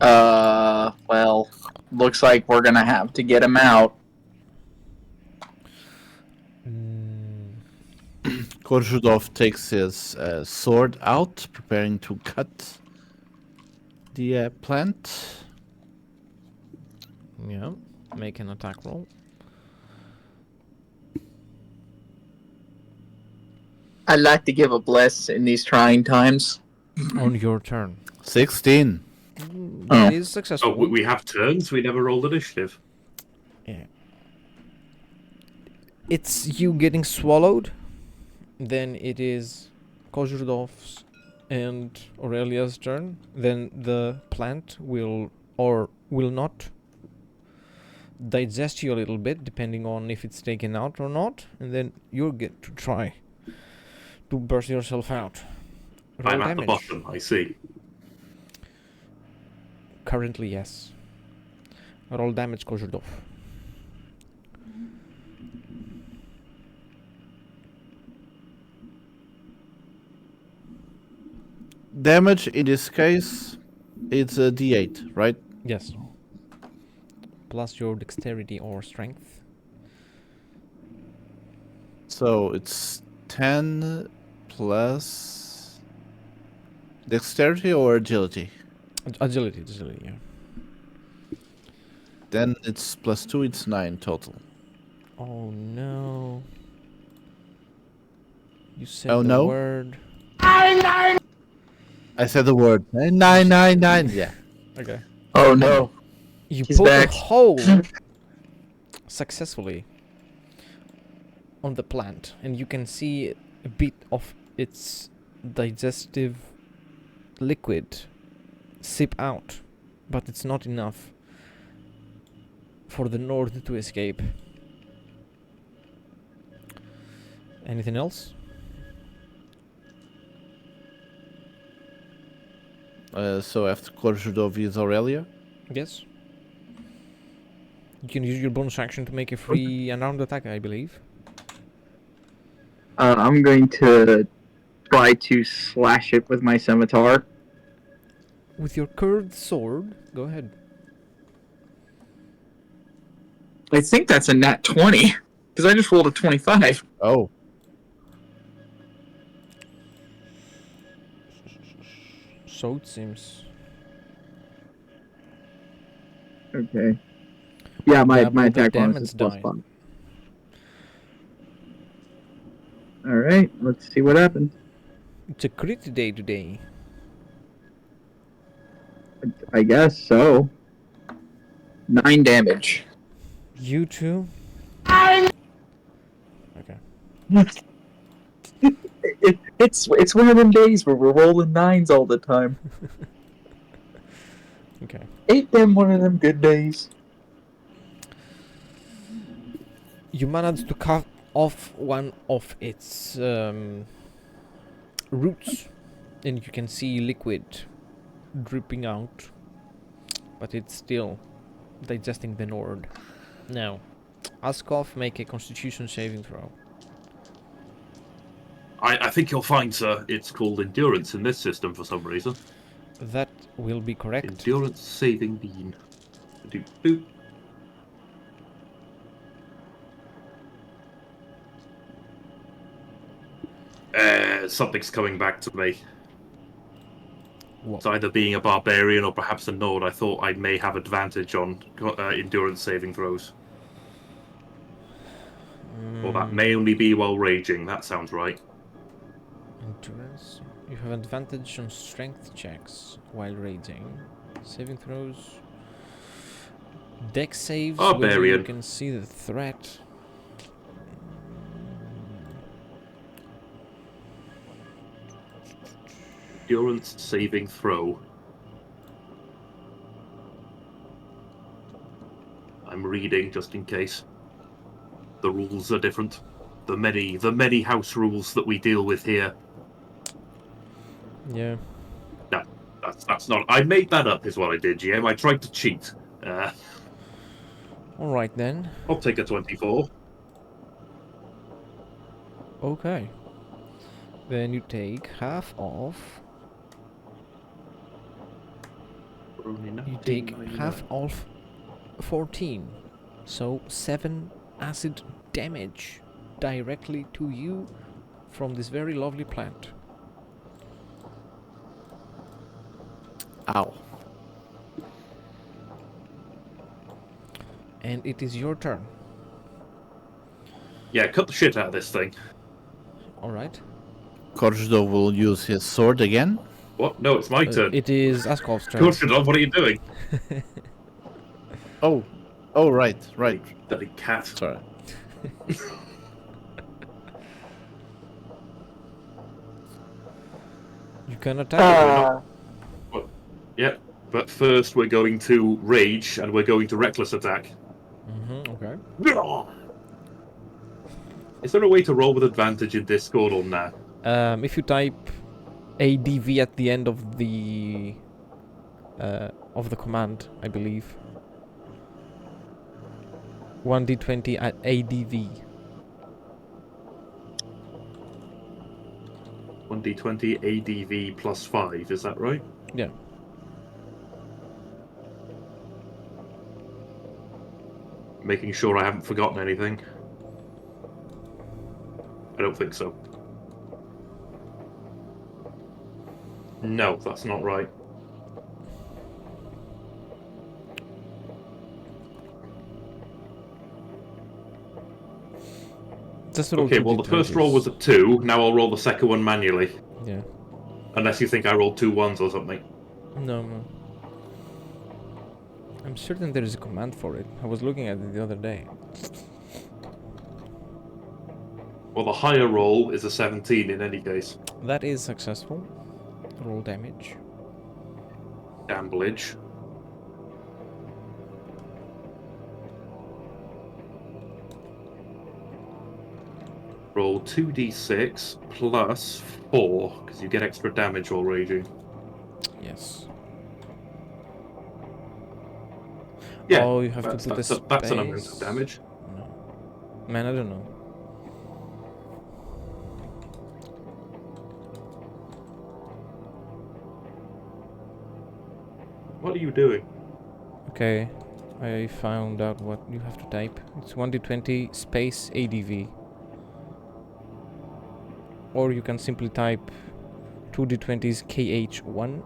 Speaker 3: Well, looks like we're gonna have to get him out.
Speaker 2: Korzhudov takes his sword out, preparing to cut the plant.
Speaker 1: Yeah, make an attack roll.
Speaker 3: I'd like to give a bless in these trying times.
Speaker 1: On your turn.
Speaker 2: 16.
Speaker 1: That
Speaker 3: Oh.
Speaker 1: is successful.
Speaker 4: Oh, we have turns. We never rolled initiative.
Speaker 1: Yeah. It's you getting swallowed, then it is Kozhurdov's and Aurelia's turn. Then the plant will or will not digest you a little bit, depending on if it's taken out or not, and then you'll get to try to burst yourself out. Roll
Speaker 4: I'm at
Speaker 1: damage.
Speaker 4: the bottom. I see.
Speaker 1: Currently, yes. Roll damage, Kozhurdov.
Speaker 2: Damage in this case, it's a D8, right?
Speaker 1: Yes. Plus your dexterity or strength.
Speaker 2: So it's 10 plus dexterity or agility.
Speaker 1: Agility, yeah.
Speaker 2: Then it's plus 2, it's 9 total.
Speaker 1: Oh no. You said
Speaker 2: Oh,
Speaker 1: the
Speaker 2: no?
Speaker 1: word.
Speaker 2: I said the word 999. Yeah.
Speaker 1: Okay.
Speaker 3: Oh no.
Speaker 1: You
Speaker 3: He's
Speaker 1: poke
Speaker 3: back.
Speaker 1: a hole successfully on the plant, and you can see a bit of its digestive liquid sip out, but it's not enough for the Nord to escape. Anything else?
Speaker 2: So after Korzhudov is Aurelia.
Speaker 1: Yes. You can use your bonus action to make a free unarmed attack, I believe.
Speaker 3: I'm going to try to slash it with my scimitar.
Speaker 1: With your curved sword, go ahead.
Speaker 3: I think that's a nat 20, because I just rolled a 25.
Speaker 2: Oh.
Speaker 1: So it seems.
Speaker 3: Okay. Yeah, my
Speaker 1: Yeah, but the
Speaker 3: attack bonus is
Speaker 1: damage
Speaker 3: plus 5. Alright, let's see what happens.
Speaker 1: It's a crit day today.
Speaker 3: I guess so. 9 damage.
Speaker 1: You too? Okay.
Speaker 3: It's one of them days where we're rolling 9s all the time.
Speaker 1: Okay.
Speaker 3: Ain't them one of them good days?
Speaker 1: You managed to cut off one of its roots, and you can see liquid dripping out, but it's still digesting the Nord. Now, Askov, make a Constitution saving throw.
Speaker 4: I think you'll find, sir, it's called endurance in this system for some reason.
Speaker 1: That will be correct.
Speaker 4: Endurance saving bean. Doop, doop. Something's coming back to me.
Speaker 1: What?
Speaker 4: It's either being a barbarian or perhaps a Nord. I thought I may have advantage on endurance saving throws. Or that may only be while raging. That sounds right.
Speaker 1: Endurance. You have advantage on strength checks while raging. Saving throws. Dex saves when you
Speaker 4: Barbarian.
Speaker 1: can see the threat.
Speaker 4: Endurance saving throw. I'm reading just in case. The rules are different. The many house rules that we deal with here.
Speaker 1: Yeah.
Speaker 4: No, that's not. I made that up, is what I did, GM. I tried to cheat.
Speaker 1: Alright then.
Speaker 4: I'll take a 24.
Speaker 1: Okay. Then you take half off. You take half off 14. So 7 acid damage directly to you from this very lovely plant.
Speaker 2: Ow.
Speaker 1: And it is your turn.
Speaker 4: Yeah, cut the shit out of this thing.
Speaker 1: Alright.
Speaker 2: Korshdov will use his sword again.
Speaker 4: What? No, it's my turn.
Speaker 1: It is Askov's turn.
Speaker 4: Kurshadov, what are you doing?
Speaker 2: Oh, right.
Speaker 4: Bloody cat.
Speaker 2: Sorry.
Speaker 1: You can attack.
Speaker 4: Yep. But first we're going to rage and we're going to reckless attack.
Speaker 1: Okay.
Speaker 4: Is there a way to roll with advantage in Discord or nah?
Speaker 1: If you type ADV at the end of the command, I believe. 1d20 at ADV.
Speaker 4: 1d20 ADV plus 5, is that right?
Speaker 1: Yeah.
Speaker 4: Making sure I haven't forgotten anything. I don't think so. No, that's not right.
Speaker 1: Just roll
Speaker 4: Okay,
Speaker 1: two
Speaker 4: well the first
Speaker 1: d20s.
Speaker 4: roll was a 2, now I'll roll the second one manually.
Speaker 1: Yeah.
Speaker 4: Unless you think I rolled 2 1s or something.
Speaker 1: No. I'm certain there is a command for it. I was looking at it the other day.
Speaker 4: Well, the higher roll is a 17 in any case.
Speaker 1: That is successful. Roll damage.
Speaker 4: Damblage. Roll 2d6 plus 4, because you get extra damage while raging.
Speaker 1: Yes.
Speaker 4: Yeah,
Speaker 1: Oh, you have to put
Speaker 4: that's an amount of
Speaker 1: space.
Speaker 4: damage.
Speaker 1: No. Man, I don't know.
Speaker 4: What are you doing?
Speaker 1: Okay. I found out what you have to type. It's 1d20 space ADV. Or you can simply type 2d20s KH1.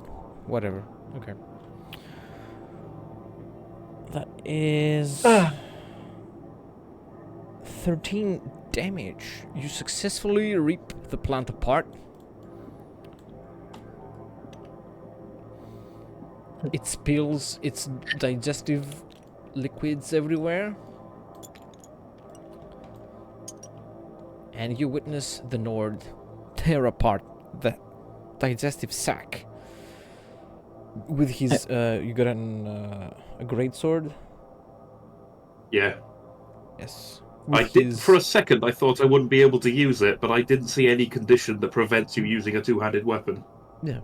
Speaker 1: Whatever. Okay. That is 13 damage. You successfully rip the plant apart. It spills its digestive liquids everywhere. And you witness the Nord tear apart the digestive sac. With his, you got a great sword?
Speaker 4: Yeah.
Speaker 1: Yes.
Speaker 4: I did, for a second I thought I wouldn't be able to use it, but I didn't see any condition that prevents you using a two-handed weapon.
Speaker 1: Yeah.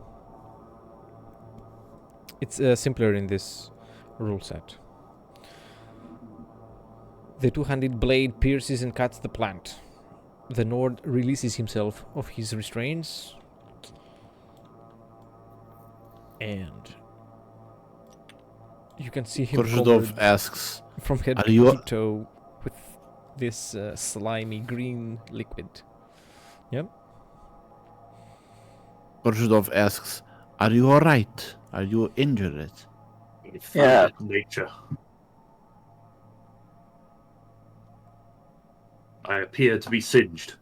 Speaker 1: It's simpler in this rule set. The two-handed blade pierces and cuts the plant. The Nord releases himself of his restraints. And you can see him
Speaker 2: Korshdov
Speaker 1: covered
Speaker 2: asks,
Speaker 1: from head
Speaker 2: "Are
Speaker 1: to
Speaker 2: you
Speaker 1: toe with this slimy green liquid. Yep.
Speaker 2: Korshdov asks, "Are you all right? Are you injured?"
Speaker 3: Yeah.
Speaker 4: Nature. I appear to be singed.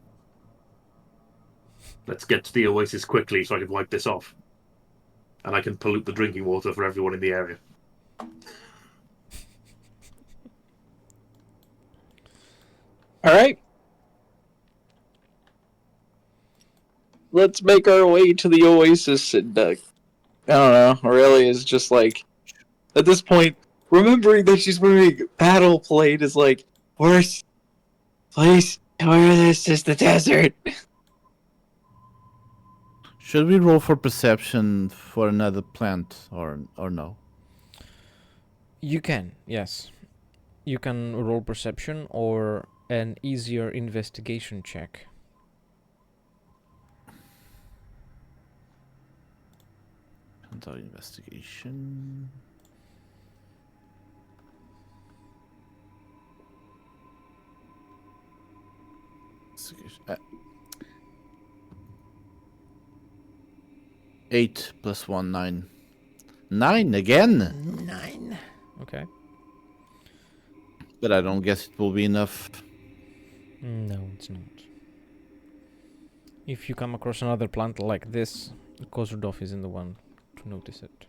Speaker 4: Let's get to the oasis quickly so I can wipe this off. And I can pollute the drinking water for everyone in the area.
Speaker 3: All right. Let's make our way to the oasis. And I don't know. Aurelia is just like, at this point, remembering that she's wearing battle plate is like, worst place to wear this is the desert.
Speaker 2: Should we roll for perception for another plant or no?
Speaker 1: You can, yes. You can roll perception or an easier investigation check.
Speaker 2: Another investigation. Investigation. 8 plus 1, 9. 9 again!
Speaker 1: 9. Okay.
Speaker 2: But I don't guess it will be enough.
Speaker 1: No, it's not. If you come across another plant like this, Kozurdov isn't the one to notice it.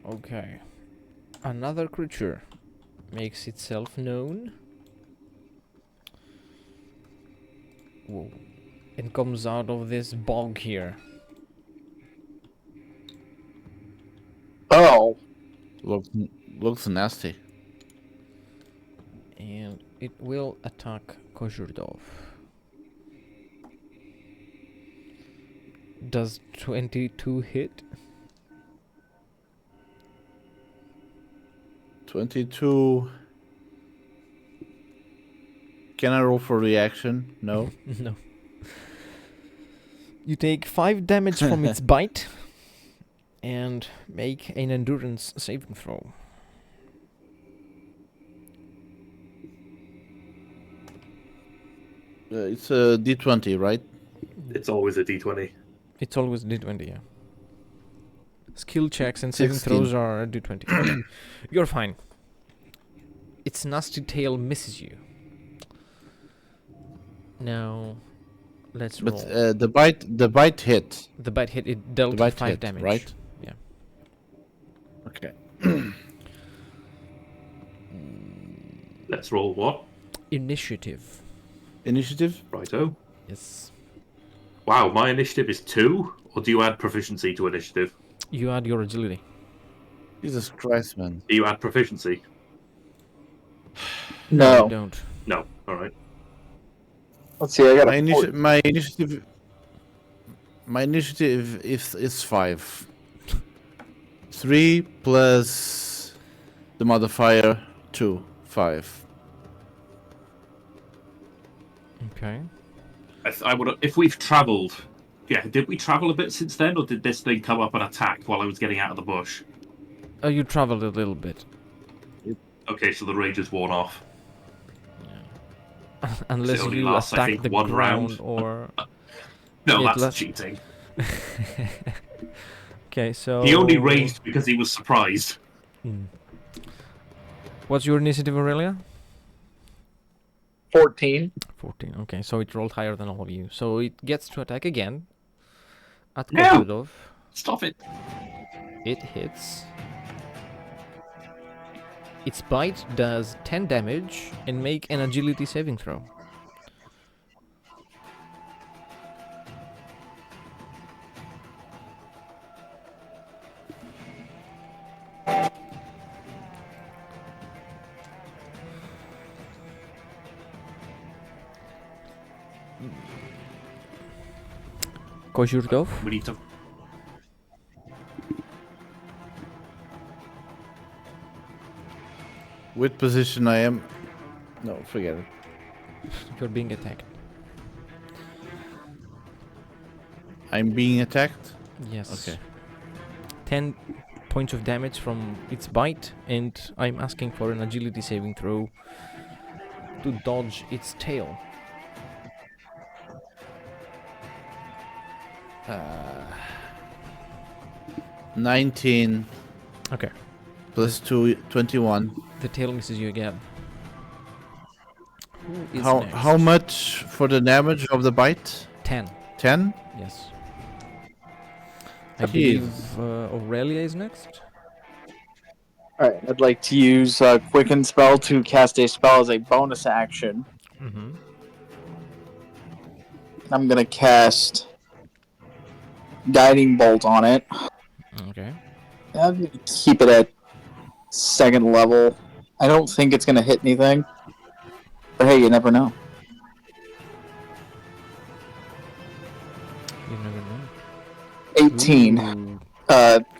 Speaker 1: Okay. Another creature makes itself known. Whoa. And comes out of this bog here.
Speaker 3: Oh.
Speaker 2: Looks nasty.
Speaker 1: And it will attack Kozurdov. Does 22 hit?
Speaker 2: 22. Can I roll for reaction? No.
Speaker 1: No. You take 5 damage from its bite and make an endurance saving throw.
Speaker 2: It's a D20, right?
Speaker 4: It's always a d20.
Speaker 1: It's always D20, yeah. Skill checks and saving
Speaker 2: 16.
Speaker 1: throws are a D20. You're fine. Its nasty tail misses you. Now, let's roll.
Speaker 2: But the bite hit.
Speaker 1: The bite hit, it dealt
Speaker 2: The bite
Speaker 1: 5
Speaker 2: hit,
Speaker 1: damage.
Speaker 2: right?
Speaker 1: Yeah.
Speaker 2: Okay.
Speaker 4: Let's roll what?
Speaker 1: Initiative.
Speaker 2: Initiative?
Speaker 4: Righto.
Speaker 1: Yes.
Speaker 4: Wow, my initiative is 2? Or do you add proficiency to initiative?
Speaker 1: You add your agility.
Speaker 2: Jesus Christ, man.
Speaker 4: Do you add proficiency?
Speaker 1: You
Speaker 3: No.
Speaker 1: don't.
Speaker 4: No. Alright.
Speaker 3: Let's see, I got
Speaker 2: My,
Speaker 3: a
Speaker 2: initi- my initiative. My initiative is 5. 3 plus the modifier 2. 5.
Speaker 1: Okay.
Speaker 4: I would. If we've travelled, yeah. Did we travel a bit since then, or did this thing come up and attack while I was getting out of the bush?
Speaker 1: You traveled a little bit.
Speaker 4: Okay, so the rage is worn off.
Speaker 1: Unless
Speaker 4: only
Speaker 1: you
Speaker 4: lasts, I
Speaker 1: attack
Speaker 4: think,
Speaker 1: the
Speaker 4: one
Speaker 1: ground
Speaker 4: round.
Speaker 1: or...
Speaker 4: No,
Speaker 1: It
Speaker 4: that's
Speaker 1: lasts-
Speaker 4: cheating.
Speaker 1: Okay, so...
Speaker 4: He only raged because he was surprised.
Speaker 1: Hmm. What's your initiative, Aurelia?
Speaker 3: 14.
Speaker 1: 14. Okay, so it rolled higher than all of you. So it gets to attack again at
Speaker 4: No!
Speaker 1: Kozurdov.
Speaker 4: Stop it.
Speaker 1: It hits. Its bite does 10 damage and make an agility saving throw. Kozurdov.
Speaker 4: We need to.
Speaker 2: What position I am? No, forget it.
Speaker 1: You're being attacked.
Speaker 2: I'm being attacked?
Speaker 1: Yes.
Speaker 2: Okay.
Speaker 1: 10 points of damage from its bite, and I'm asking for an agility saving throw to dodge its tail.
Speaker 2: 19
Speaker 1: Okay.
Speaker 2: plus 2, 21.
Speaker 1: The tail misses you again. Who is
Speaker 2: How
Speaker 1: next?
Speaker 2: how much for the damage of the bite?
Speaker 1: 10.
Speaker 2: 10?
Speaker 1: Yes. I
Speaker 2: Jeez.
Speaker 1: believe Aurelia is next.
Speaker 3: Alright, I'd like to use Quicken Spell to cast a spell as a bonus action.
Speaker 1: Mm-hmm.
Speaker 3: I'm gonna cast Guiding Bolt on it.
Speaker 1: Okay.
Speaker 3: I'm gonna keep it at 2nd level. I don't think it's gonna hit anything. But hey, you never know.
Speaker 1: You never know.
Speaker 3: 18.
Speaker 1: Ooh.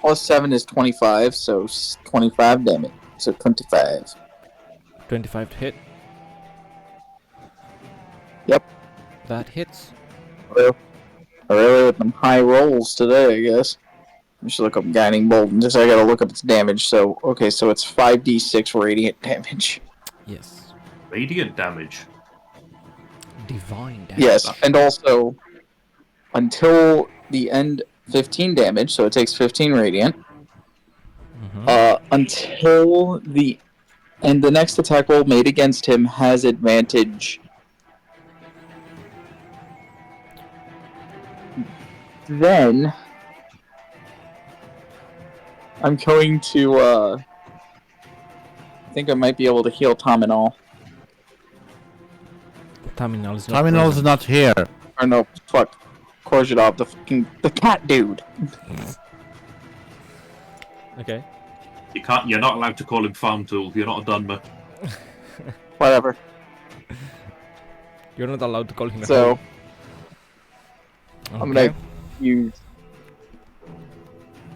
Speaker 3: Plus 7 is 25, so 25 damage. So 25.
Speaker 1: 25 to hit.
Speaker 3: Yep.
Speaker 1: That hits.
Speaker 3: Really with them high rolls today, I guess. I should look up Guiding Bolt, and just I gotta look up its damage. So, okay, so it's 5d6 radiant damage.
Speaker 1: Yes.
Speaker 4: Radiant damage.
Speaker 1: Divine damage.
Speaker 3: Yes, and also, until the end, 15 damage, so it takes 15 radiant.
Speaker 1: Mm-hmm.
Speaker 3: Until the... And the next attack roll made against him has advantage. Then... I'm going to, I think I might be able to heal Tominol.
Speaker 1: Terminal is not
Speaker 2: Terminal's
Speaker 1: present.
Speaker 2: not here.
Speaker 3: Or no, fuck. Korzhidov, the cat dude.
Speaker 1: Okay.
Speaker 4: You're not allowed to call him Farm Tool. You're not a Dunmer.
Speaker 3: Whatever.
Speaker 1: You're not allowed to call him a
Speaker 3: So,
Speaker 1: hoe.
Speaker 3: I'm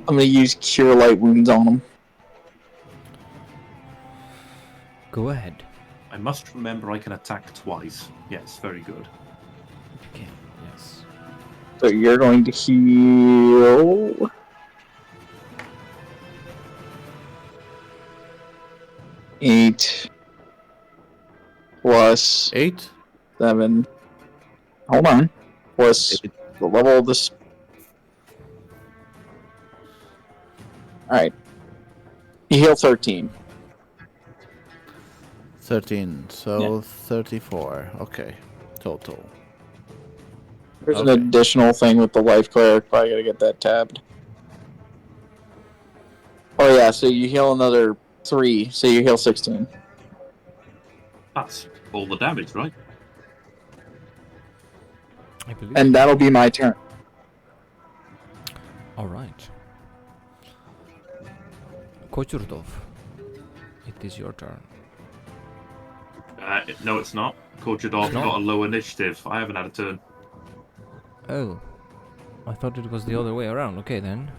Speaker 3: gonna use Cure Light Wounds on him.
Speaker 1: Go ahead.
Speaker 4: I must remember I can attack twice. Yes, very good.
Speaker 1: Okay. Yes.
Speaker 3: So you're going to heal... 8 plus
Speaker 2: 8?
Speaker 3: 7. Hold on. Plus the level of this. Alright. You heal 13.
Speaker 2: 13. So
Speaker 3: Yeah.
Speaker 2: 34. Okay. Total.
Speaker 3: There's
Speaker 2: Okay.
Speaker 3: an additional thing with the life cleric. Probably gotta get that tabbed. Oh yeah, so you heal another 3, so you heal 16.
Speaker 4: That's all the damage, right?
Speaker 1: I believe.
Speaker 3: And that'll be my turn.
Speaker 1: All right. Kochurdov, it is your turn.
Speaker 4: No, it's not. Kochidov
Speaker 1: It's not?
Speaker 4: got a low initiative. I haven't had a turn.
Speaker 1: Oh. I thought it was the other way around. Okay then.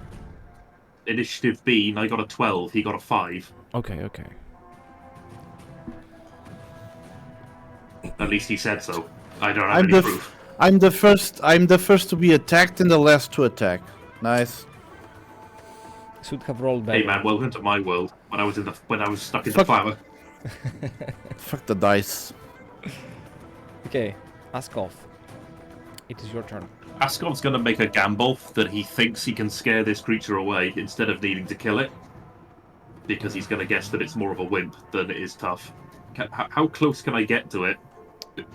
Speaker 4: Initiative Bean, I got a 12. He got a 5.
Speaker 1: Okay, okay.
Speaker 4: At least he said so. I don't have
Speaker 2: I'm
Speaker 4: any
Speaker 2: the
Speaker 4: proof.
Speaker 2: I'm the first to be attacked and the last to attack. Nice.
Speaker 1: Should have rolled better.
Speaker 4: Hey man, welcome to my world. When I was stuck in the
Speaker 2: Fuck.
Speaker 4: flower.
Speaker 2: Fuck the dice.
Speaker 1: Okay, Askov. It is your turn.
Speaker 4: Askov's gonna make a gamble that he thinks he can scare this creature away instead of needing to kill it. Because he's gonna guess that it's more of a wimp than it is tough. How close can I get to it?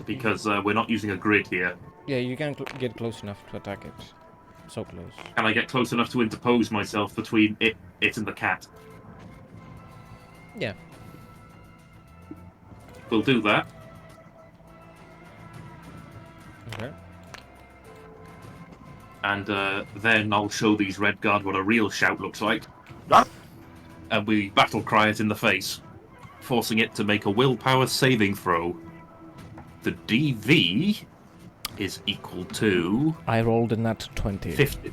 Speaker 4: Because we're not using a grid here.
Speaker 1: Yeah, you can get close enough to attack it. So close.
Speaker 4: Can I get close enough to interpose myself between it and the cat?
Speaker 1: Yeah.
Speaker 4: We'll do that.
Speaker 1: Okay.
Speaker 4: And then I'll show these Redguard what a real shout looks like. And we battle cry it in the face, forcing it to make a willpower saving throw. The DV is equal to
Speaker 1: I rolled a nat 20.
Speaker 4: 50.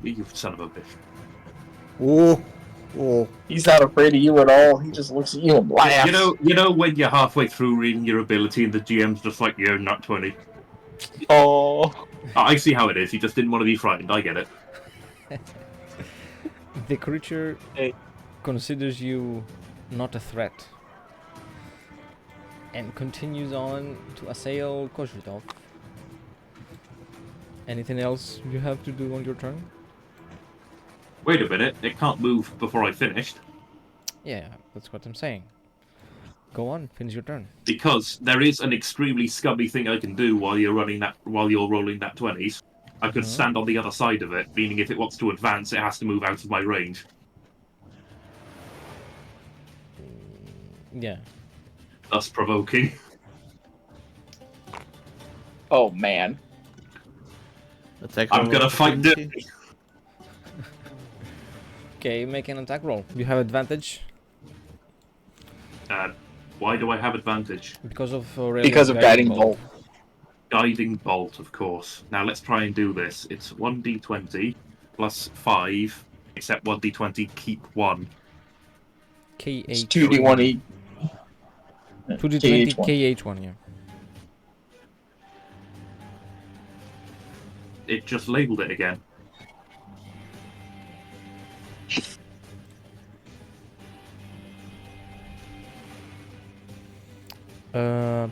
Speaker 4: You son of a bitch.
Speaker 2: Oh.
Speaker 3: He's not afraid of you at all. He just looks at you and laughs.
Speaker 4: You know when you're halfway through reading your ability and the GM's just like, you're not 20.
Speaker 3: Oh.
Speaker 4: I see how it is. He just didn't want to be frightened. I get it.
Speaker 1: The creature
Speaker 3: Hey.
Speaker 1: considers you not a threat. and continues on to assail Kozhutov. Anything else you have to do on your turn?
Speaker 4: Wait a minute, it can't move before I finished.
Speaker 1: Yeah, that's what I'm saying. Go on, finish your turn.
Speaker 4: Because there is an extremely scummy thing I can do while you're rolling that 20s. I could stand on the other side of it, meaning if it wants to advance, it has to move out of my range.
Speaker 1: Yeah.
Speaker 4: Thus provoking.
Speaker 3: Oh man.
Speaker 2: Attack
Speaker 4: I'm
Speaker 2: roll
Speaker 4: gonna fight
Speaker 2: opportunity.
Speaker 4: dirty.
Speaker 1: Okay, make an attack roll. You have advantage
Speaker 4: Why do I have advantage?
Speaker 1: because of
Speaker 3: Because of guiding bolt.
Speaker 4: Guiding bolt, of course. Now let's try and do this. It's 1d20 plus 5, except 1d20 keep 1.
Speaker 1: KH.
Speaker 3: It's 2d1
Speaker 1: 2d20
Speaker 3: KH1.
Speaker 1: KH1, yeah.
Speaker 4: It just labelled it again.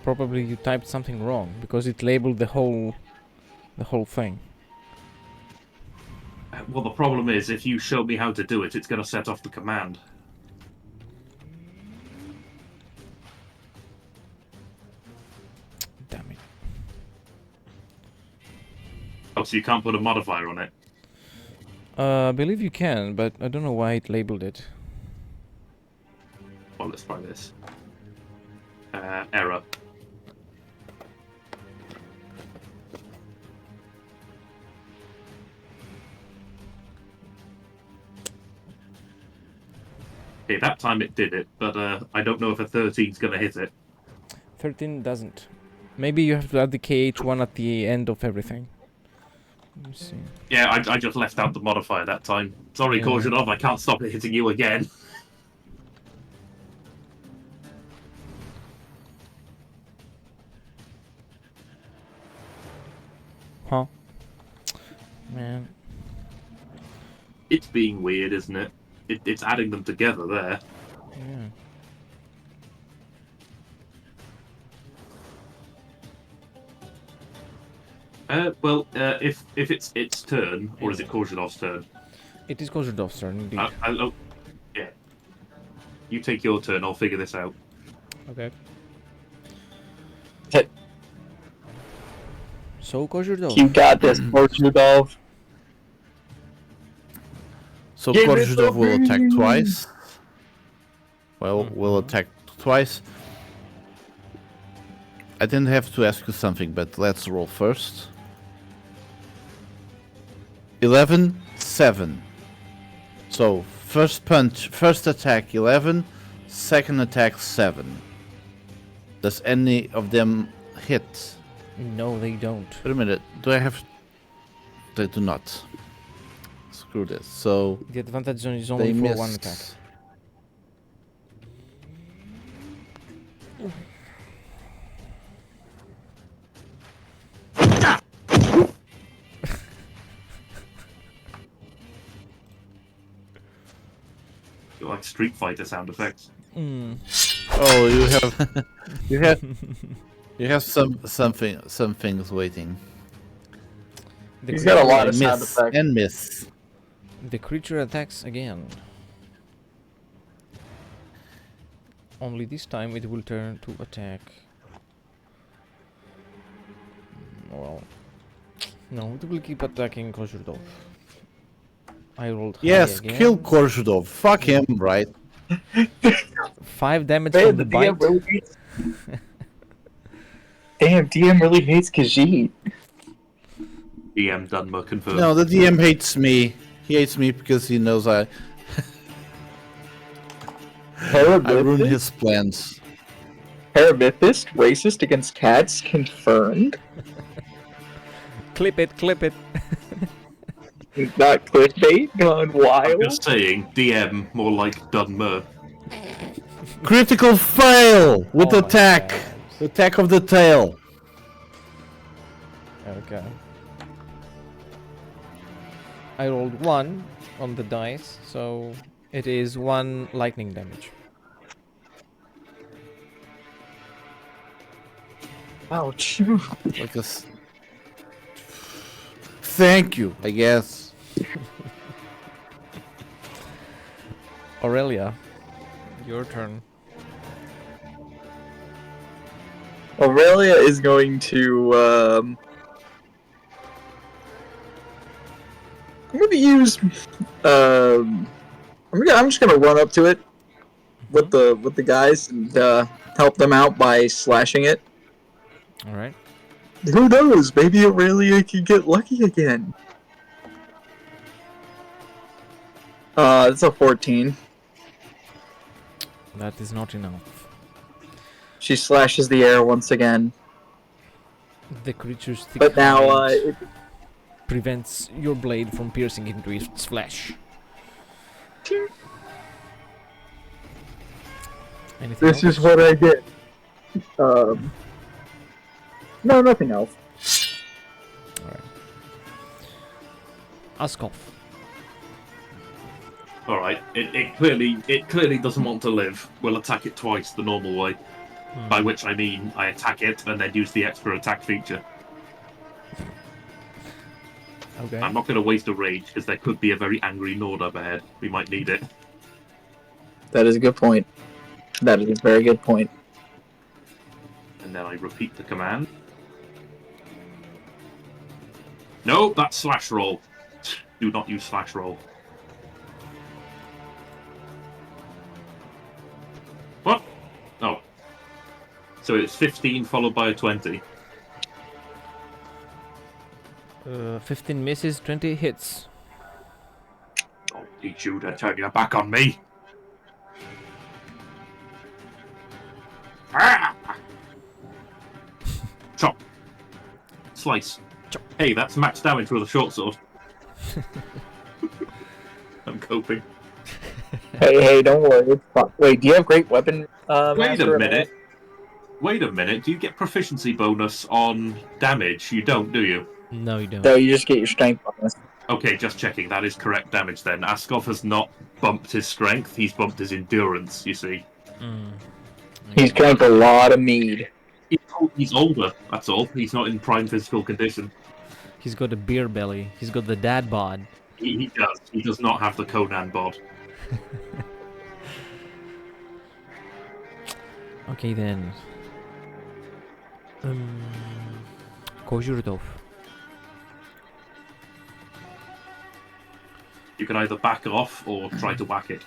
Speaker 1: Probably you typed something wrong because it labeled the whole thing.
Speaker 4: Well, the problem is, if you show me how to do it, it's going to set off the command.
Speaker 1: Damn it.
Speaker 4: Oh, so you can't put a modifier on it?
Speaker 1: I believe you can, but I don't know why it labeled it.
Speaker 4: Well, let's try this. Error. Okay, that time it did it, but I don't know if a 13's going to hit it.
Speaker 1: 13 doesn't. Maybe you have to add the KH1 at the end of everything. Let me see.
Speaker 4: Yeah, I just left out the modifier that time. Sorry,
Speaker 1: Yeah.
Speaker 4: Korzhanov, I can't stop it hitting you again.
Speaker 1: Huh? Man.
Speaker 4: It's being weird, isn't it? It's adding them together there.
Speaker 1: Yeah.
Speaker 4: If it's its turn, or is it Korzhanov's turn?
Speaker 1: It is Kozhudov's turn, indeed.
Speaker 4: Yeah. You take your turn, I'll figure this out.
Speaker 1: Okay.
Speaker 3: Hit.
Speaker 1: So Kozhudov.
Speaker 3: You got this, Portugal.
Speaker 2: So
Speaker 3: Give it
Speaker 2: Korzhutov
Speaker 3: to
Speaker 2: will attack
Speaker 3: me.
Speaker 2: twice. Well, will attack twice. I didn't have to ask you something, but let's roll first. 11, 7. So first punch, first attack 11, second attack 7. Does any of them hit?
Speaker 1: No, they don't.
Speaker 2: Wait a minute. Do I have? They do not. Screw this. So
Speaker 1: The advantage zone is
Speaker 2: they
Speaker 1: only for
Speaker 2: missed.
Speaker 1: one attack.
Speaker 4: You like Street Fighter sound effects.
Speaker 1: Mm.
Speaker 2: Oh, you have, you have some things waiting.
Speaker 1: The,
Speaker 3: He's got a lot of
Speaker 2: Miss
Speaker 3: sound effects.
Speaker 2: and miss.
Speaker 1: the creature attacks again. Only this time it will turn to attack. Well, no, it will keep attacking Kozhudov. I rolled high
Speaker 2: Yes,
Speaker 1: again.
Speaker 2: kill Korzhutov. Fuck him, right?
Speaker 1: 5 damage
Speaker 3: Man,
Speaker 1: from
Speaker 3: the
Speaker 1: the bite.
Speaker 3: DM really hates. Damn, DM really hates Khajiit.
Speaker 4: DM Dunmer confirmed.
Speaker 2: No, the DM hates me. He hates me because he knows I ruined his plans.
Speaker 3: Paramythist, racist against cats, confirmed.
Speaker 1: Clip it, clip it.
Speaker 3: Not clickbait, gone
Speaker 4: I'm
Speaker 3: wild.
Speaker 4: just saying, DM more like Dunmer.
Speaker 2: Critical fail with
Speaker 1: Oh my
Speaker 2: attack.
Speaker 1: God.
Speaker 2: Attack of the tail.
Speaker 1: Okay. I rolled 1 on the dice, so it is 1 lightning damage.
Speaker 3: Ouch.
Speaker 2: Like thank you, I guess.
Speaker 1: Aurelia, your turn.
Speaker 3: Aurelia is going to. I'm going to use. I'm just going to run up to it with the guys and help them out by slashing it.
Speaker 1: All right.
Speaker 3: Who knows? Maybe Aurelia can get lucky again. It's a 14.
Speaker 1: That is not enough.
Speaker 3: She slashes the air once again.
Speaker 1: The creature's thick
Speaker 3: But now,
Speaker 1: hide prevents your blade from piercing into its flesh. Anything
Speaker 3: this
Speaker 1: else?
Speaker 3: is what I get. No, nothing else.
Speaker 1: Alright. Askov.
Speaker 4: Alright, it clearly doesn't want to live. We'll attack it twice the normal way. By which I mean I attack it and then use the extra attack feature.
Speaker 1: Okay.
Speaker 4: I'm not going to waste a rage because there could be a very angry Nord up ahead. We might need it.
Speaker 3: That is a good point. That is a very good point.
Speaker 4: And then I repeat the command. No, that's slash roll. Do not use slash roll. What? Oh. So it's 15 followed by a 20.
Speaker 1: 15 misses, 20 hits.
Speaker 4: I'll teach you to turn your back on me. Ah! Chop. Slice.
Speaker 1: Chop.
Speaker 4: Hey, that's max damage with a short sword. I'm coping.
Speaker 3: Hey, don't worry. Wait, do you have great weapon?
Speaker 4: Wait
Speaker 3: master
Speaker 4: a
Speaker 3: at
Speaker 4: minute. Wait a minute. Do you get proficiency bonus on damage? You don't, do you?
Speaker 1: No, you don't.
Speaker 3: all? No, you just get your strength bonus.
Speaker 4: Okay, just checking. That is correct damage then. Askov has not bumped his strength. He's bumped his endurance, you see.
Speaker 3: He's drank a lot of mead.
Speaker 4: He's older, that's all. He's not in prime physical condition.
Speaker 1: He's got a beer belly. He's got the dad bod.
Speaker 4: He does. He does not have the Conan bod.
Speaker 1: Okay then. Kozhurdov.
Speaker 4: You can either back off or try to whack it.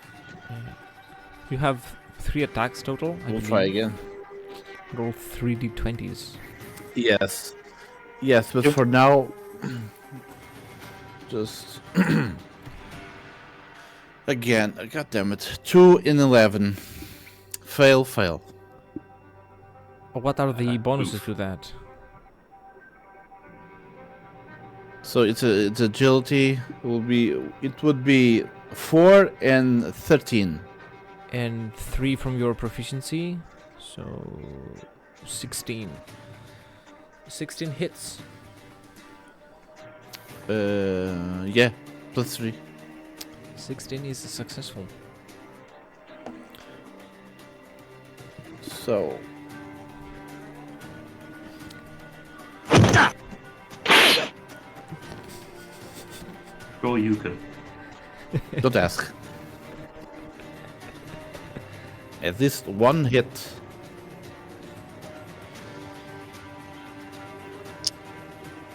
Speaker 1: You have 3 attacks total. I
Speaker 2: We'll
Speaker 1: believe.
Speaker 2: try again.
Speaker 1: Roll 3d20s.
Speaker 2: Yes. Yes, but for now, just again. God damn it! 2 in 11. Fail, fail.
Speaker 1: What are the bonuses to that?
Speaker 2: So it's agility. It would be 4 and 13.
Speaker 1: And 3 from your proficiency. So 16. 16 hits.
Speaker 2: Yeah, plus 3.
Speaker 1: 16 is successful.
Speaker 2: So
Speaker 4: Go, you can.
Speaker 2: don't ask. At least 1 hit.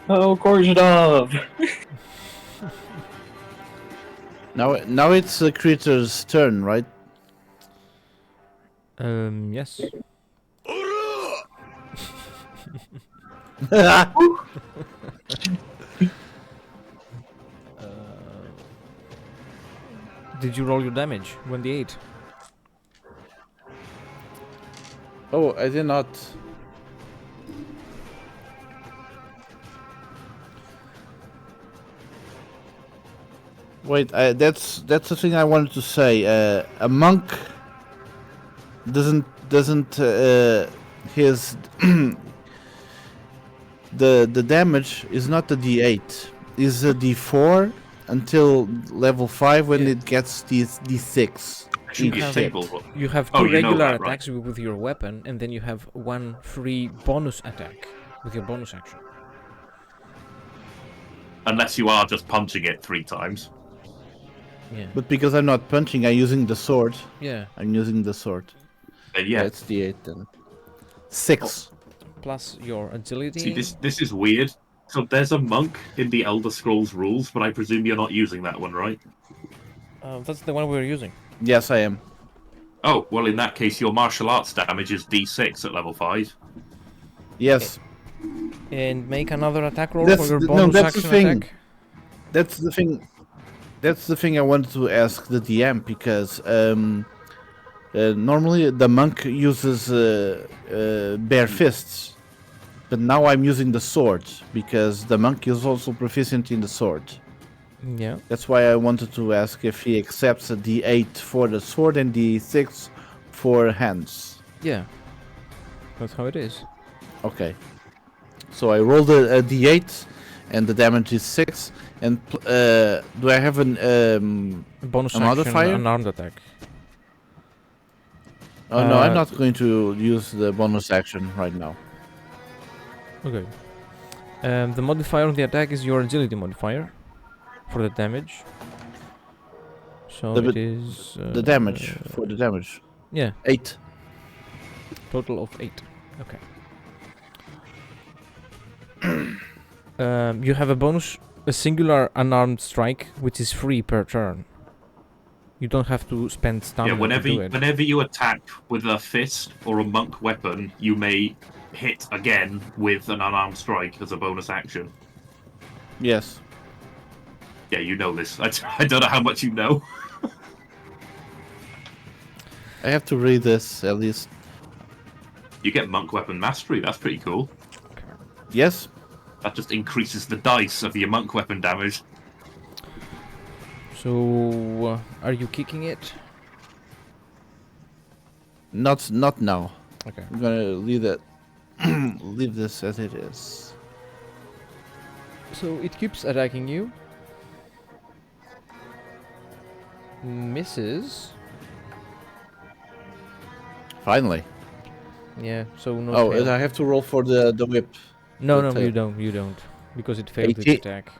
Speaker 3: Oh, Korzhadov!
Speaker 2: Now it's the creature's turn, right?
Speaker 1: Yes. Did you roll your damage? 1d8.
Speaker 2: Oh, I did not. Wait, that's the thing I wanted to say. A monk doesn't his the damage is not a D8, is a D4 until level 5 when
Speaker 1: Yeah.
Speaker 2: it gets D6.
Speaker 4: Should be
Speaker 1: You
Speaker 4: a
Speaker 1: have-
Speaker 4: table.
Speaker 1: You have
Speaker 4: Oh,
Speaker 1: two
Speaker 4: you know
Speaker 1: regular
Speaker 4: that, right.
Speaker 1: attacks with your weapon, and then you have one free bonus attack with your bonus action.
Speaker 4: Unless you are just punching it 3 times.
Speaker 1: Yeah.
Speaker 2: But because I'm not punching, I'm using the sword.
Speaker 1: Yeah.
Speaker 2: I'm using the sword.
Speaker 4: Then
Speaker 2: Yeah,
Speaker 4: yeah.
Speaker 2: it's the 8 then. 6.
Speaker 1: Plus your agility.
Speaker 4: See, this is weird. So there's a monk in the Elder Scrolls rules, but I presume you're not using that one, right?
Speaker 1: That's the one we're using.
Speaker 2: Yes, I am.
Speaker 4: Oh, well, in that case, your martial arts damage is D6 at level 5.
Speaker 2: Yes.
Speaker 1: And make another attack roll
Speaker 2: That's
Speaker 1: for your
Speaker 2: the- no,
Speaker 1: bonus
Speaker 2: that's the
Speaker 1: action
Speaker 2: thing.
Speaker 1: attack.
Speaker 2: That's the thing. That's the thing I wanted to ask the DM because normally the monk uses bare fists, but now I'm using the sword because the monk is also proficient in the sword.
Speaker 1: Yeah.
Speaker 2: That's why I wanted to ask if he accepts a D8 for the sword and D6 for hands.
Speaker 1: Yeah. That's how it is.
Speaker 2: Okay. So I rolled a D8 and the damage is 6. And do I have an
Speaker 1: Bonus
Speaker 2: a
Speaker 1: action,
Speaker 2: modifier?
Speaker 1: unarmed attack.
Speaker 2: Oh no, I'm
Speaker 1: Uh,
Speaker 2: not going to use the bonus action right now.
Speaker 1: Okay. The modifier on the attack is your agility modifier for the damage. So
Speaker 2: The-
Speaker 1: it is
Speaker 2: The damage for the damage.
Speaker 1: Yeah,
Speaker 2: 8.
Speaker 1: total of 8. Okay. You have a singular unarmed strike, which is free per turn. You don't have to spend stamina
Speaker 4: Yeah,
Speaker 1: to do it.
Speaker 4: whenever you attack with a fist or a monk weapon, you may hit again with an unarmed strike as a bonus action.
Speaker 2: Yes.
Speaker 4: Yeah, you know this. I don't know how much you know.
Speaker 2: I have to read this at least.
Speaker 4: You get monk weapon mastery. That's pretty cool.
Speaker 2: Yes.
Speaker 4: That just increases the dice of your monk weapon damage.
Speaker 1: So, are you kicking it?
Speaker 2: Not now.
Speaker 1: Okay.
Speaker 2: I'm gonna leave that. Leave this as it is.
Speaker 1: So it keeps attacking you. Misses.
Speaker 2: Finally.
Speaker 1: Yeah. So no.
Speaker 2: Oh,
Speaker 1: fail.
Speaker 2: and I have to roll for the whip.
Speaker 1: No,
Speaker 2: the
Speaker 1: no, you
Speaker 2: tail.
Speaker 1: don't. You don't, because it failed its
Speaker 2: 80.
Speaker 1: attack.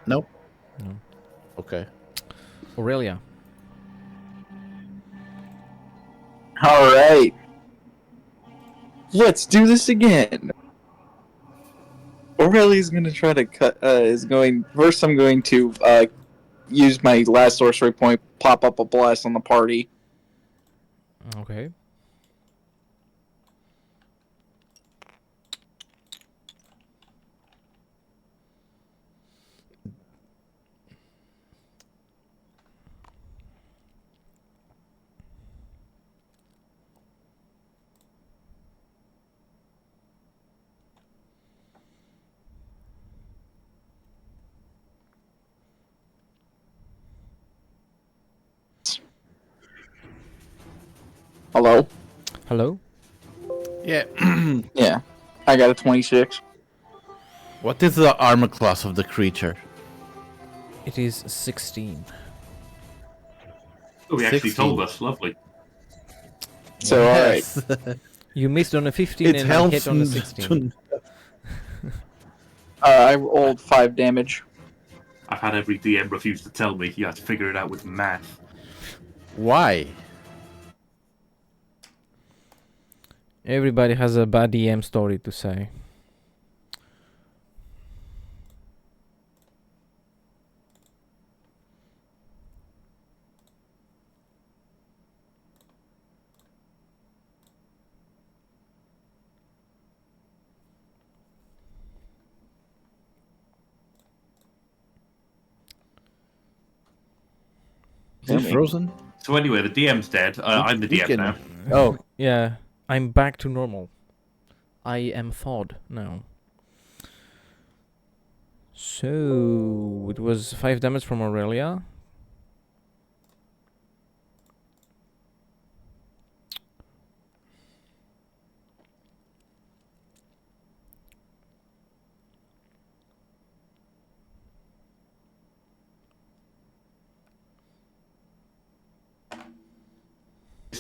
Speaker 2: Nope.
Speaker 1: No.
Speaker 2: Okay.
Speaker 1: Aurelia.
Speaker 3: All right. Let's do this again. Aurelia's gonna try to cut. First, I'm going to use my last sorcery point, pop up a blast on the party.
Speaker 1: Okay.
Speaker 3: Hello.
Speaker 1: Hello.
Speaker 2: Yeah.
Speaker 3: Yeah, I got a 26.
Speaker 2: What is the armor class of the creature?
Speaker 1: It is 16.
Speaker 4: Oh, he actually
Speaker 2: 16.
Speaker 4: told us. Lovely.
Speaker 3: So all right.
Speaker 1: You missed on a 15
Speaker 2: It
Speaker 1: and I
Speaker 2: helps
Speaker 1: hit on a
Speaker 2: to-
Speaker 1: 16.
Speaker 3: I rolled 5 damage.
Speaker 4: I've had every DM refuse to tell me. You had to figure it out with math.
Speaker 2: Why?
Speaker 1: Everybody has a bad DM story to say.
Speaker 2: Is he frozen?
Speaker 4: So anyway, the DM's dead. I'm the
Speaker 2: We
Speaker 4: DM
Speaker 2: can-
Speaker 4: now.
Speaker 2: Oh,
Speaker 1: Yeah, I'm back to normal. I am thawed now. So it was 5 damage from Aurelia.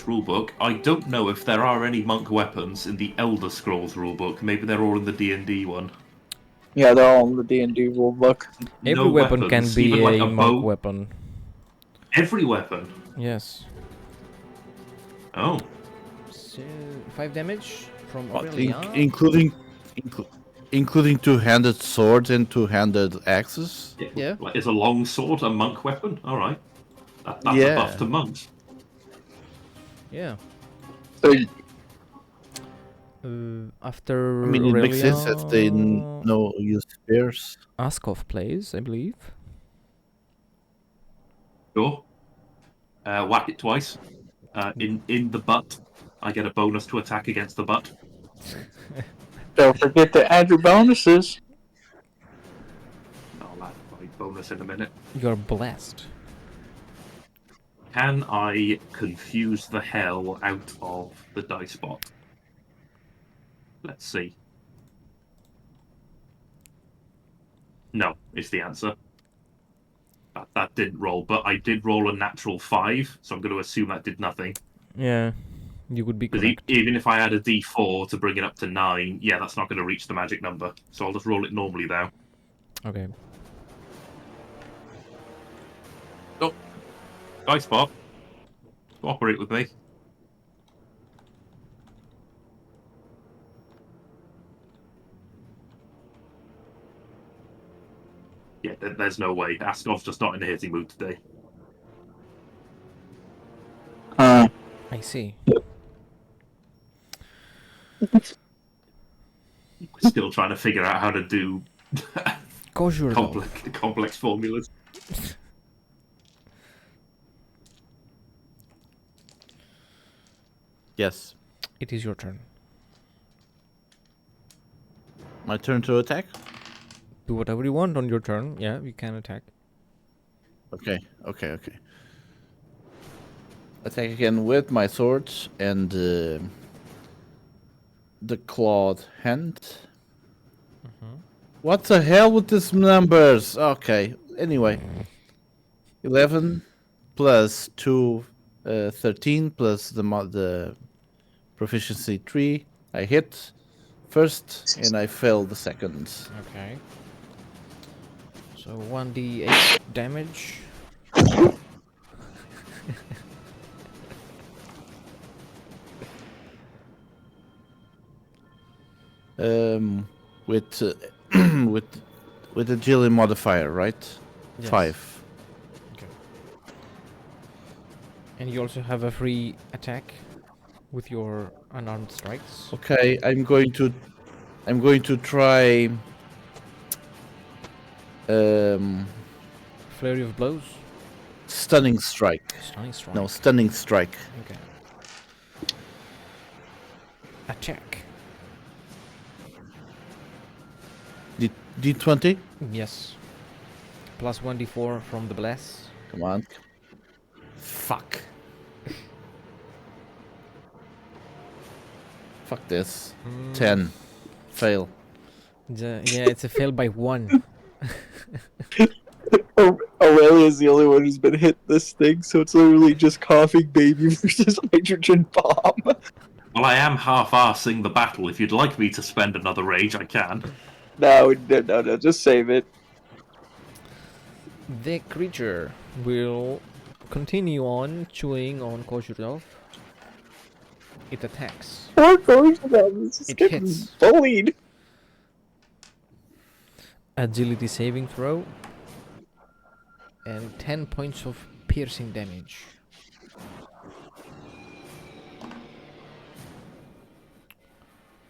Speaker 4: this rulebook. I don't know if there are any monk weapons in the Elder Scrolls rulebook. Maybe they're all in the D&D one.
Speaker 3: Yeah, they're all in the D&D rulebook.
Speaker 1: Every
Speaker 4: No
Speaker 1: weapon can
Speaker 4: weapons,
Speaker 1: be
Speaker 4: even like
Speaker 1: a
Speaker 4: a
Speaker 1: monk
Speaker 4: bow.
Speaker 1: weapon.
Speaker 4: Every weapon.
Speaker 1: Yes.
Speaker 4: Oh,
Speaker 1: So 5 damage from
Speaker 2: What,
Speaker 1: Aurelia.
Speaker 2: including two-handed swords and two-handed axes?
Speaker 1: Yeah.
Speaker 4: Like, is a long sword a monk weapon? All right, that's a
Speaker 2: Yeah.
Speaker 4: buff to monks.
Speaker 1: Yeah.
Speaker 3: So,
Speaker 1: After
Speaker 2: I mean, it makes sense
Speaker 1: Aurelia,
Speaker 2: that they know use spears.
Speaker 1: Askov plays, I believe.
Speaker 4: Sure. Whack it twice. In the butt. I get a bonus to attack against the butt.
Speaker 3: don't forget to add your bonuses.
Speaker 4: I'll add my bonus in a minute.
Speaker 1: You're blessed.
Speaker 4: Can I confuse the hell out of the dice bot? Let's see. No, is the answer. That didn't roll, but I did roll a natural 5, so I'm going to assume that did nothing.
Speaker 1: Yeah, you would be
Speaker 4: Because
Speaker 1: correct.
Speaker 4: even if I add a d4 to bring it up to 9, yeah, that's not going to reach the magic number. So I'll just roll it normally now.
Speaker 1: Okay.
Speaker 4: Oh, dice bot. Cooperate with me. Yeah, there's no way. Askov's just not in a hitting mood today.
Speaker 1: I see.
Speaker 4: Still trying to figure out how to do
Speaker 1: Kozhurov.
Speaker 4: complex formulas.
Speaker 2: Yes.
Speaker 1: It is your turn.
Speaker 2: My turn to attack?
Speaker 1: Do whatever you want on your turn. Yeah, you can attack.
Speaker 2: Okay. Attack again with my sword and the clawed hand. What the hell with these numbers? Okay. Anyway. 11 plus 2, 13 plus the proficiency 3. I hit first and I fail the second.
Speaker 1: Okay. So 1d8 damage.
Speaker 2: With with agility modifier, right?
Speaker 1: Yes.
Speaker 2: 5.
Speaker 1: Okay. And you also have a free attack with your unarmed strikes.
Speaker 2: Okay, I'm going to try
Speaker 1: Flurry of blows.
Speaker 2: stunning strike.
Speaker 1: Stunning strike.
Speaker 2: No, stunning strike.
Speaker 1: Okay. Attack.
Speaker 2: D20.
Speaker 1: Yes. Plus 1d4 from the bless.
Speaker 2: Come on. Fuck. Fuck this. 10. Fail.
Speaker 1: Yeah, it's a fail by 1.
Speaker 3: Aurelia's the only one who's been hit this thing, so it's literally just coughing baby versus hydrogen bomb.
Speaker 4: Well, I am half-arsing the battle. If you'd like me to spend another rage, I can.
Speaker 3: No, just save it.
Speaker 1: The creature will continue on chewing on Kozhurov. It attacks.
Speaker 3: Poor Kozhurov, it's just
Speaker 1: It
Speaker 3: getting
Speaker 1: hits.
Speaker 3: bullied.
Speaker 1: Agility saving throw. And 10 points of piercing damage.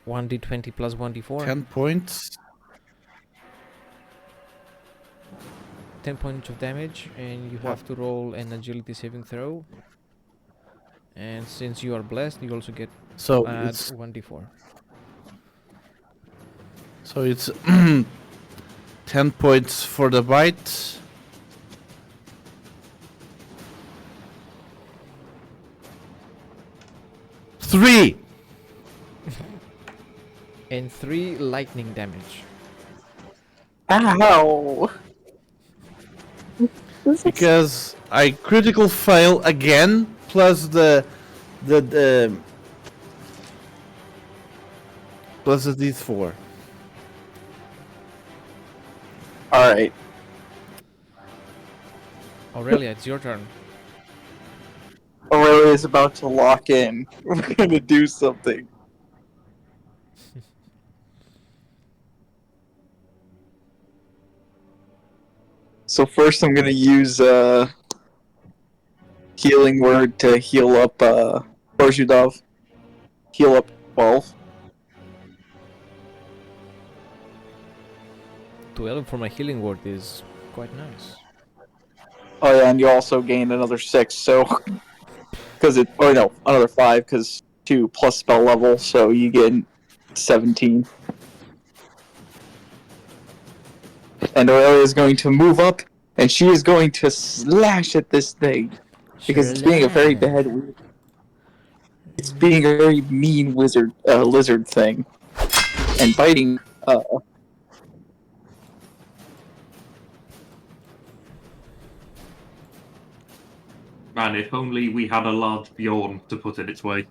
Speaker 1: One d20 plus 1d4.
Speaker 2: 10 points.
Speaker 1: 10 points of damage, and you have to roll an agility saving throw. And since you are blessed, you also get
Speaker 2: So
Speaker 1: add
Speaker 2: it's
Speaker 1: 1d4.
Speaker 2: so it's 10 points for the bite. Three.
Speaker 1: And 3 lightning damage.
Speaker 3: Ow!
Speaker 2: Because I critical fail again, plus the The plus these 4.
Speaker 3: All right.
Speaker 1: Aurelia, it's your turn.
Speaker 3: Aurelia's about to lock in. We're gonna do something. So first, I'm gonna use healing word to heal up Borzhudov. Heal up 12.
Speaker 1: 12 for my healing word is quite nice.
Speaker 3: Oh yeah, and you also gain another 6. So because it, oh no, another 5 because 2 plus spell level, so you get 17. And Aurelia is going to move up, and she is going to slash at this thing because it's being a very bad. It's being a very mean wizard, lizard thing, and biting.
Speaker 4: Man, if only we had a large Bjorn to put in its way.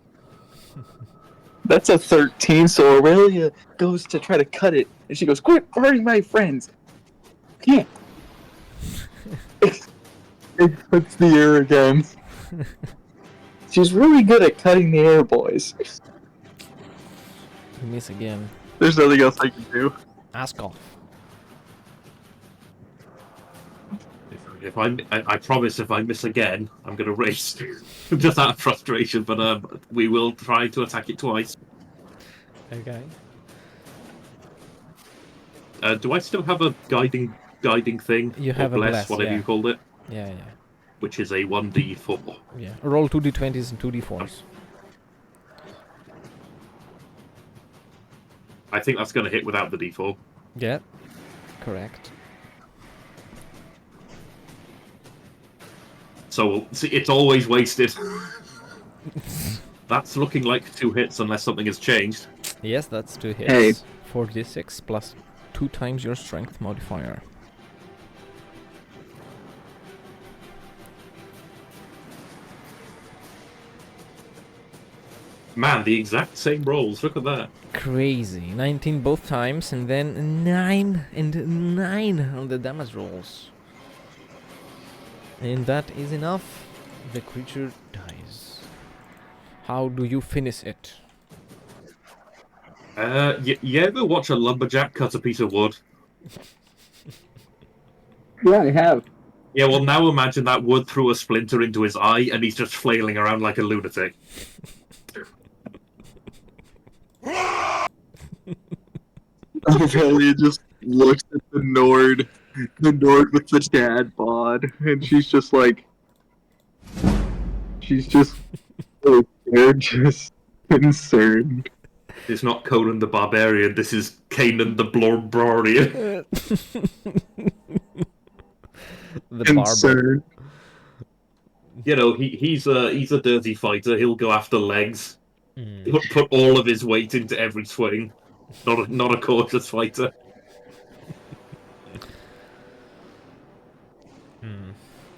Speaker 3: That's a 13. So Aurelia goes to try to cut it, and she goes, "Quit hurting my friends!" Yeah. It cuts the air again. She's really good at cutting the air, boys.
Speaker 1: You miss again.
Speaker 5: There's nothing else I can do.
Speaker 1: Ask off.
Speaker 4: If I promise if I miss again, I'm going to race. Just out of frustration, but we will try to attack it twice.
Speaker 1: Okay.
Speaker 4: Do I still have a guiding thing?
Speaker 1: You
Speaker 4: Or
Speaker 1: have a bless,
Speaker 4: whatever
Speaker 1: yeah.
Speaker 4: you called it,
Speaker 1: Yeah.
Speaker 4: which is a 1d4.
Speaker 1: Yeah. Roll 2d20s and 2d4s.
Speaker 4: I think that's going to hit without the d4.
Speaker 1: Yeah. Correct.
Speaker 4: So see, it's always wasted. That's looking like 2 hits unless something has changed.
Speaker 1: Yes, that's 2 hits.
Speaker 3: Hey.
Speaker 1: 4d6 plus 2 times your strength modifier.
Speaker 4: Man, the exact same rolls. Look at that.
Speaker 1: Crazy. 19 both times, and then 9 and 9 on the damage rolls. And that is enough. The creature dies. How do you finish it?
Speaker 4: You ever watch a lumberjack cut a piece of wood?
Speaker 3: Yeah, I have.
Speaker 4: Yeah, well, now imagine that wood threw a splinter into his eye and he's just flailing around like a lunatic.
Speaker 5: Aurelia just looks at the Nord with the dad bod, and she's just like, so scared, just concerned.
Speaker 4: It's not Conan the Barbarian, this is Kanan the Blorbarian.
Speaker 1: The barber.
Speaker 5: Concerned.
Speaker 4: You know, he's a dirty fighter, he'll go after legs.
Speaker 1: Mm.
Speaker 4: He'll put all of his weight into every swing. Not a cautious fighter.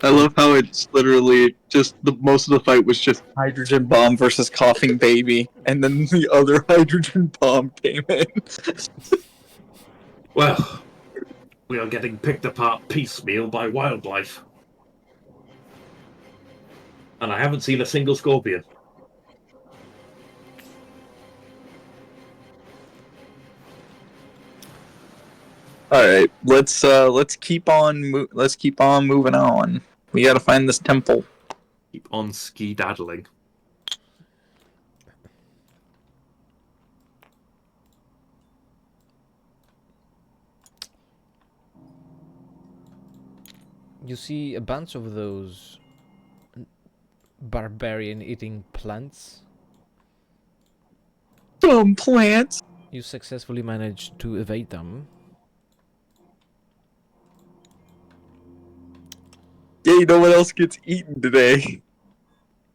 Speaker 5: I love how it's literally just most of the fight was just
Speaker 3: Hydrogen bomb versus coughing baby, and then the other hydrogen bomb came in.
Speaker 4: Well, we are getting picked apart piecemeal by wildlife. And I haven't seen a single scorpion.
Speaker 3: All right, let's keep on moving on. We gotta find this temple.
Speaker 4: Keep on ski-daddling.
Speaker 1: You see a bunch of those barbarian eating plants.
Speaker 3: Dumb plants.
Speaker 1: You successfully managed to evade them.
Speaker 3: Yeah, you know what else gets eaten today?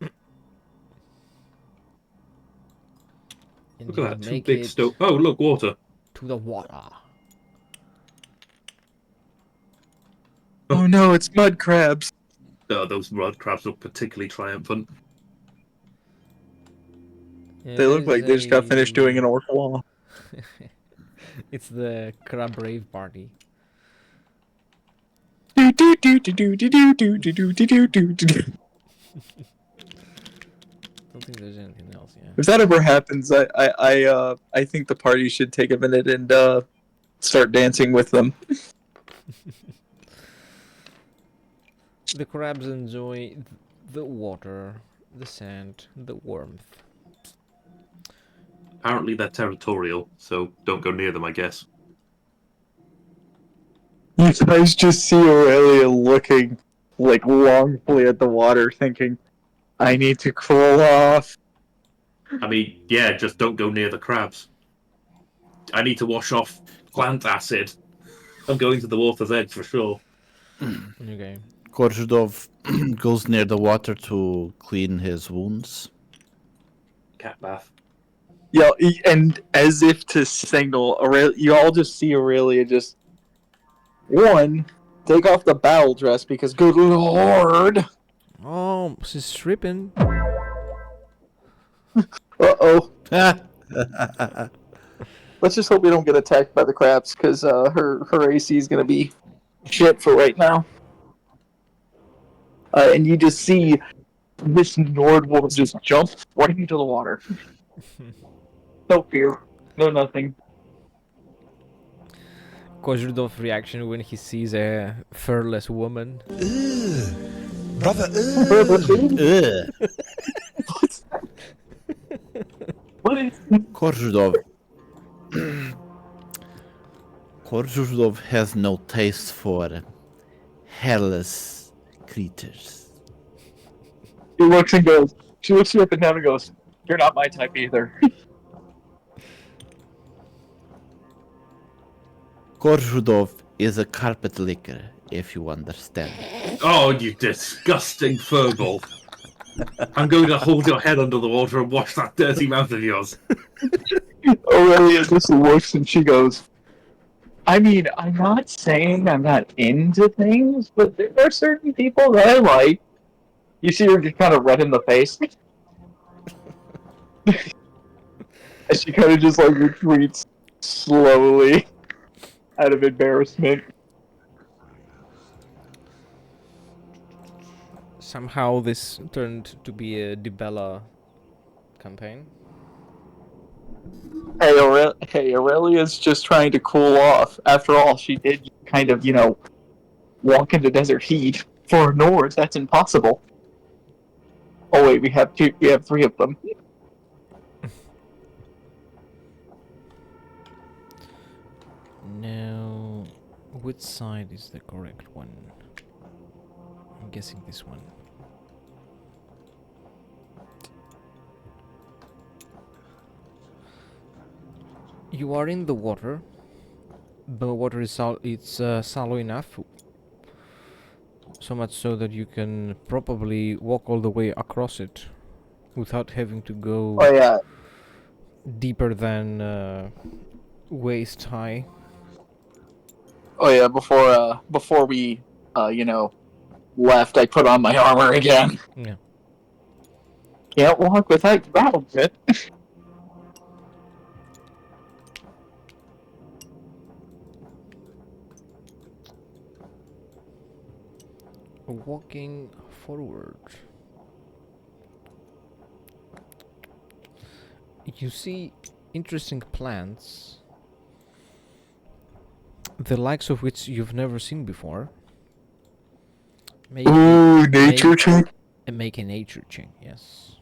Speaker 1: And
Speaker 4: Look
Speaker 1: you
Speaker 4: at that, two
Speaker 1: make
Speaker 4: big
Speaker 1: it
Speaker 4: stone. Oh, look, water.
Speaker 1: to the water.
Speaker 3: Oh no, it's mud crabs.
Speaker 4: Oh, those mud crabs look particularly triumphant.
Speaker 1: Yeah,
Speaker 5: They
Speaker 1: there
Speaker 5: look
Speaker 1: is
Speaker 5: like they just got finished doing an
Speaker 1: a-
Speaker 5: orc wall.
Speaker 1: It's the crab rave party.
Speaker 5: Do, do, do, do, do, do, do, do, do, do, do, do, do.
Speaker 1: Don't think there's anything else. Yeah.
Speaker 5: If that ever happens, I think the party should take a minute and start dancing with them.
Speaker 1: The crabs enjoy the water, the sand, the warmth.
Speaker 4: Apparently they're territorial, so don't go near them, I guess.
Speaker 5: You guys just see Aurelia looking like longfully at the water, thinking, "I need to cool off."
Speaker 4: I mean, yeah, just don't go near the crabs. I need to wash off plant acid. I'm going to the water's edge for sure.
Speaker 1: Okay.
Speaker 2: Korzhdov goes near the water to clean his wounds.
Speaker 4: Cat bath.
Speaker 5: Yeah, and as if to signal, you all just see Aurelia just take off the battle dress because good lord.
Speaker 1: Oh, she's stripping.
Speaker 5: Uh-oh. Let's just hope we don't get attacked by the crabs, because her AC is going to be shit for right now. And you just see this Nord will just jump right into the water. No fear. No nothing.
Speaker 1: Kozhurdov's reaction when he sees a furless woman.
Speaker 6: Brother,
Speaker 2: Ugh.
Speaker 3: What is?
Speaker 2: Korzhdov has no taste for hairless creatures.
Speaker 3: She looks and goes. She looks you up and down and goes, "You're not my type either."
Speaker 2: Korzhdov is a carpet licker, if you understand.
Speaker 4: Oh, you disgusting furball. I'm going to hold your head under the water and wash that dirty mouth of yours.
Speaker 3: Aurelia just looks and she goes, "I mean, I'm not saying I'm not into things, but there are certain people that I like." You see her get kind of red in the face. And she kind of just like retreats slowly out of embarrassment.
Speaker 1: Somehow this turned to be a Dibella campaign.
Speaker 3: Hey, Aurelia's just trying to cool off. After all, she did kind of, walk into desert heat. For Nords, that's impossible. Oh wait, we have three of them.
Speaker 1: Now, which side is the correct one? I'm guessing this one. You are in the water. The water is shallow enough, so much so that you can probably walk all the way across it without having to go
Speaker 3: Oh yeah,
Speaker 1: deeper than waist high.
Speaker 3: oh yeah. Before we, left, I put on my armor again.
Speaker 1: Yeah.
Speaker 3: Can't walk without battle kit.
Speaker 1: Walking forward. You see interesting plants, the likes of which you've never seen before. Make
Speaker 5: Ooh, nature
Speaker 1: make-
Speaker 5: check.
Speaker 1: make a nature check, yes.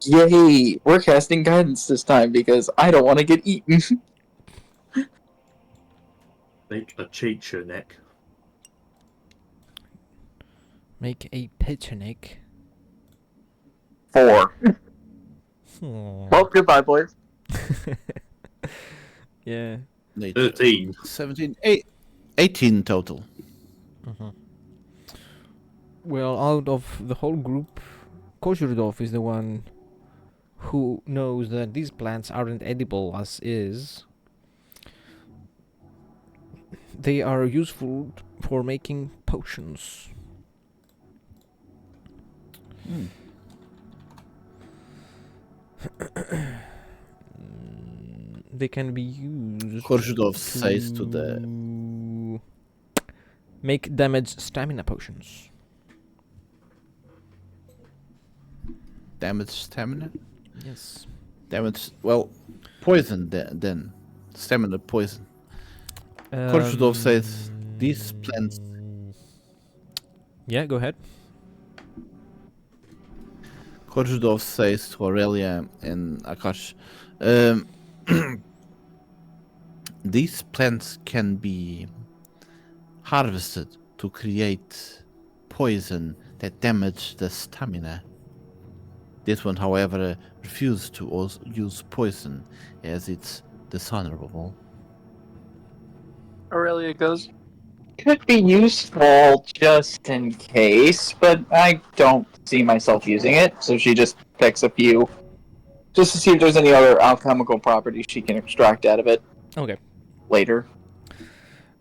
Speaker 3: Yay! We're casting guidance this time because I don't want to get eaten.
Speaker 4: Make a cheat your neck.
Speaker 1: Make a picnic.
Speaker 3: 4.
Speaker 1: Aw.
Speaker 3: Well, goodbye, boys.
Speaker 1: Yeah.
Speaker 4: 13.
Speaker 2: 17, 18 total.
Speaker 1: Well, out of the whole group, Kozhurdov is the one who knows that these plants aren't edible as is. They are useful for making potions. they can be used
Speaker 2: Korzydov says to the
Speaker 1: to make damage stamina potions.
Speaker 2: damage stamina.
Speaker 1: Yes.
Speaker 2: Damage, well, poison then. Stamina poison. Korzydov says these plants.
Speaker 1: Yeah, go ahead.
Speaker 2: Korzydov says to Aurelia and Akash, these plants can be harvested to create poison that damage the stamina. This one, however, refused to use poison as it's dishonorable.
Speaker 3: Aurelia goes, could be useful just in case, but I don't see myself using it. So she just picks a few, just to see if there's any other alchemical properties she can extract out of it
Speaker 1: Okay.
Speaker 3: later.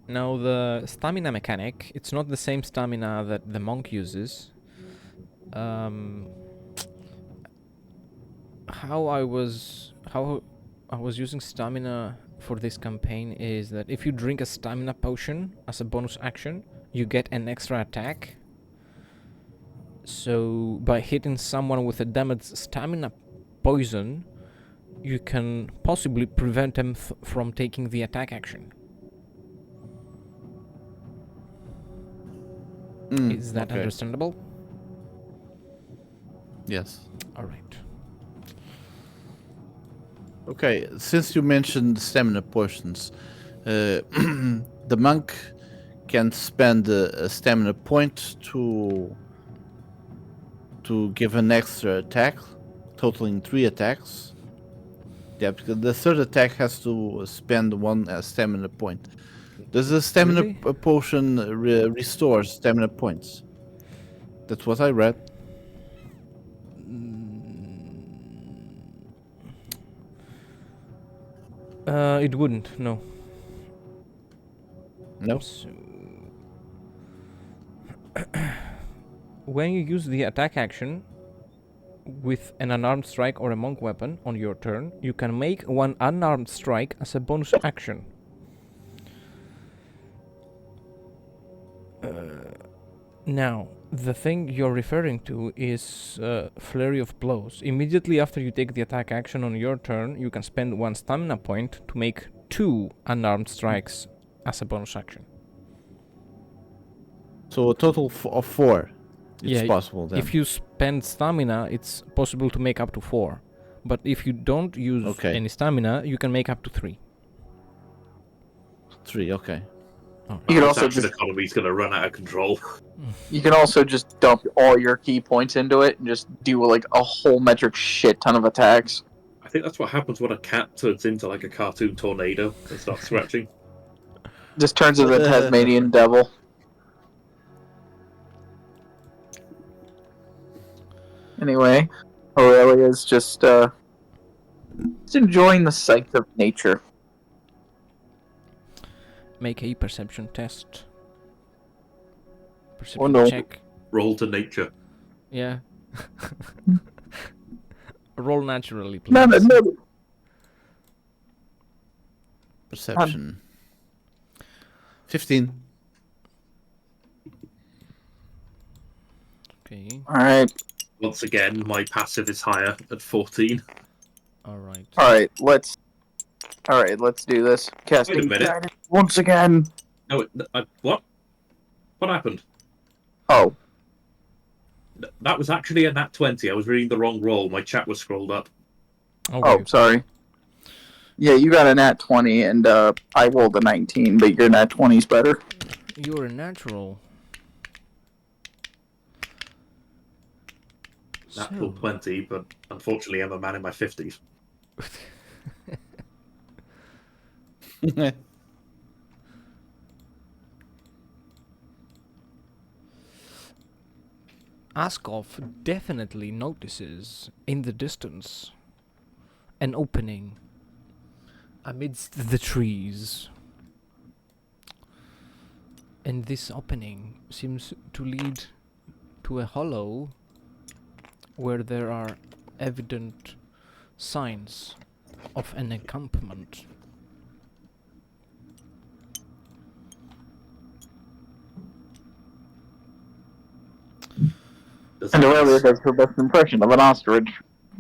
Speaker 1: Now the stamina mechanic, it's not the same stamina that the monk uses. How I was using stamina for this campaign is that if you drink a stamina potion as a bonus action, you get an extra attack. So by hitting someone with a damaged stamina poison, you can possibly prevent them from taking the attack action. Is that
Speaker 2: okay.
Speaker 1: understandable?
Speaker 2: Yes.
Speaker 1: All right.
Speaker 2: Okay, since you mentioned stamina potions, the monk can spend a stamina point to give an extra attack, totaling 3 attacks. Yeah, because the third attack has to spend 1 stamina point. Does the stamina
Speaker 1: Really?
Speaker 2: potion restore stamina points? That's what I read.
Speaker 1: It wouldn't, no.
Speaker 2: No.
Speaker 1: So when you use the attack action with an unarmed strike or a monk weapon on your turn, you can make 1 unarmed strike as a bonus action. Now, the thing you're referring to is Flurry of Blows. Immediately after you take the attack action on your turn, you can spend 1 stamina point to make 2 unarmed strikes as a bonus action.
Speaker 2: So a total of 4. It's
Speaker 1: Yeah,
Speaker 2: possible then.
Speaker 1: If you spend stamina, it's possible to make up to 4. But if you don't use any stamina, you can make up to 3.
Speaker 2: 3, okay.
Speaker 3: You can also
Speaker 4: Action
Speaker 3: just
Speaker 4: economy's going to run out of control.
Speaker 3: you can also just dump all your key points into it and just do like a whole metric shit ton of attacks.
Speaker 4: I think that's what happens when a cat turns into like a cartoon tornado and starts scratching.
Speaker 3: Just turns into the Tasmanian devil. Anyway, Aurelia's just enjoying the sight of nature.
Speaker 1: Make a perception test. Perception
Speaker 3: no.
Speaker 1: check.
Speaker 4: Roll to nature.
Speaker 1: Yeah. Roll naturally, please.
Speaker 3: No.
Speaker 2: Perception. 15.
Speaker 1: Okay.
Speaker 3: Alright.
Speaker 4: Once again, my passive is higher at 14.
Speaker 1: Alright.
Speaker 3: Alright, let's do this. Casting
Speaker 4: Wait a minute.
Speaker 3: guidance once again.
Speaker 4: No, what? What happened?
Speaker 3: Oh.
Speaker 4: That was actually a nat 20. I was reading the wrong roll. My chat was scrolled up.
Speaker 1: Okay.
Speaker 3: Oh, sorry. Yeah, you got a nat 20 and I rolled a 19, but your nat 20's better.
Speaker 1: You're a natural.
Speaker 4: Natural 20, but unfortunately I'm a man in my 50s.
Speaker 1: Askov definitely notices in the distance an opening amidst the trees. And this opening seems to lead to a hollow where there are evident signs of an encampment.
Speaker 4: Does
Speaker 5: And
Speaker 4: it,
Speaker 5: Aurelia
Speaker 4: have,
Speaker 5: does her best impression of an ostrich.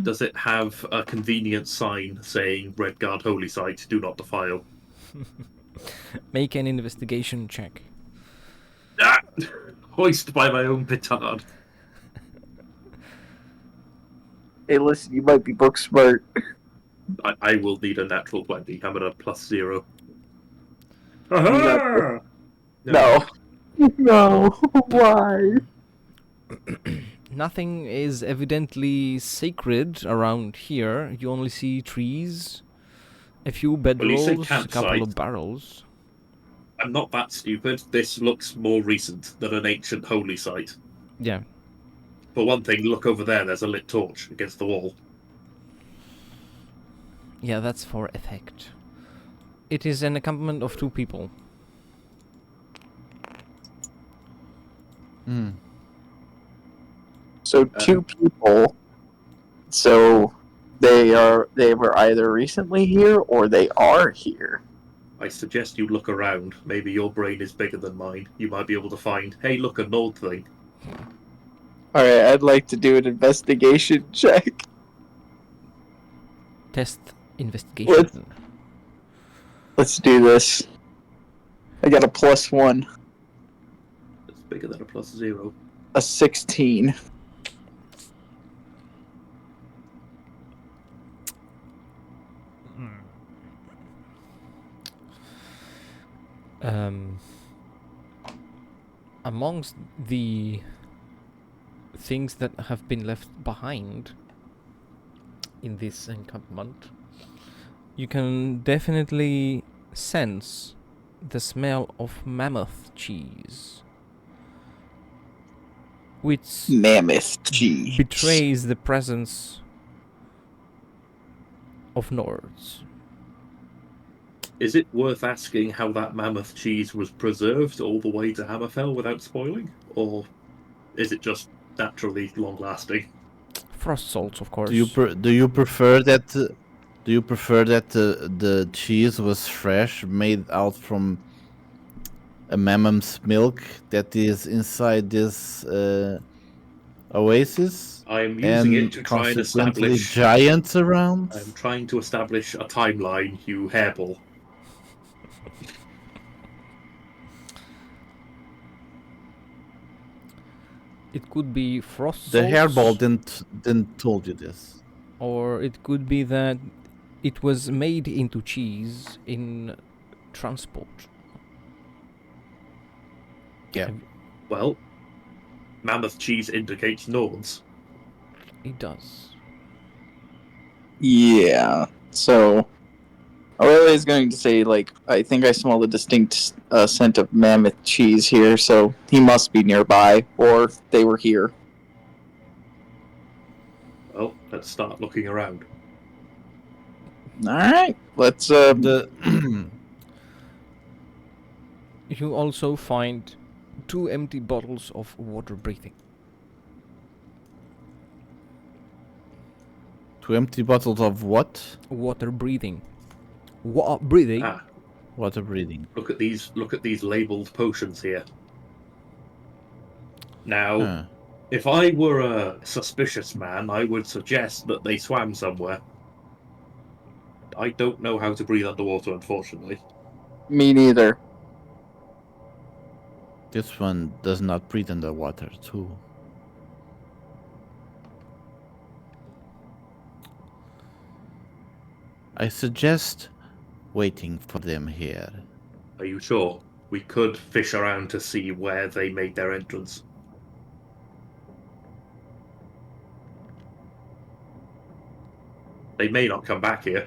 Speaker 4: does it have a convenient sign saying Redguard Holy Site, do not defile?
Speaker 1: Make an investigation check.
Speaker 4: Ah! Hoist by my own petard.
Speaker 5: Hey, listen, you might be book smart.
Speaker 4: I will need a natural 20. I'm at a +0.
Speaker 5: Not-
Speaker 4: No.
Speaker 5: No. No. Why?
Speaker 1: Nothing is evidently sacred around here. You only see trees, a few
Speaker 4: Well, you say
Speaker 1: bedrolls, a couple
Speaker 4: campsite.
Speaker 1: of barrels.
Speaker 4: I'm not that stupid. This looks more recent than an ancient holy site.
Speaker 1: Yeah.
Speaker 4: For one thing, look over there. There's a lit torch against the wall.
Speaker 1: Yeah, that's for effect. It is an encampment of 2 people.
Speaker 2: Hmm.
Speaker 5: So 2 people. So they were either recently here or they are here.
Speaker 4: I suggest you look around. Maybe your brain is bigger than mine. You might be able to find, hey, look, a Nord thing.
Speaker 5: Alright, I'd like to do an investigation check.
Speaker 1: Test investigation.
Speaker 5: Let's do this. I got a +1,
Speaker 4: It's bigger than a +0.
Speaker 5: a 16.
Speaker 1: Amongst the things that have been left behind in this encampment, you can definitely sense the smell of mammoth cheese, which
Speaker 5: Mammoth cheese.
Speaker 1: betrays the presence of Nords.
Speaker 4: Is it worth asking how that mammoth cheese was preserved all the way to Hammerfell without spoiling? Or is it just naturally long-lasting?
Speaker 1: Frost salts, of course.
Speaker 2: Do you prefer that? Do you prefer that the cheese was fresh, made out from a mammoth's milk that is inside this oasis,
Speaker 4: I'm using it to try and
Speaker 2: consequently
Speaker 4: establish...
Speaker 2: giants around?
Speaker 4: I'm trying to establish a timeline, you hairball.
Speaker 1: It could be frost
Speaker 2: The
Speaker 1: salts,
Speaker 2: hairball didn't told you this.
Speaker 1: or it could be that it was made into cheese in transport.
Speaker 2: Yeah.
Speaker 4: Well, mammoth cheese indicates Nords.
Speaker 1: It does.
Speaker 5: Yeah. So Aurelia is going to say, like, I think I smell a distinct scent of mammoth cheese here, so he must be nearby, or they were here.
Speaker 4: Well, let's start looking around.
Speaker 5: Alright, let's,
Speaker 2: The
Speaker 1: You also find 2 empty bottles of water breathing.
Speaker 2: 2 empty bottles of what?
Speaker 1: Water breathing. Water breathing?
Speaker 4: Ah,
Speaker 2: Water breathing.
Speaker 4: look at these labelled potions here. Now,
Speaker 2: Huh.
Speaker 4: if I were a suspicious man, I would suggest that they swam somewhere. I don't know how to breathe underwater, unfortunately.
Speaker 5: me neither.
Speaker 2: This one does not breathe underwater too. I suggest waiting for them here.
Speaker 4: Are you sure? We could fish around to see where they made their entrance. They may not come back here.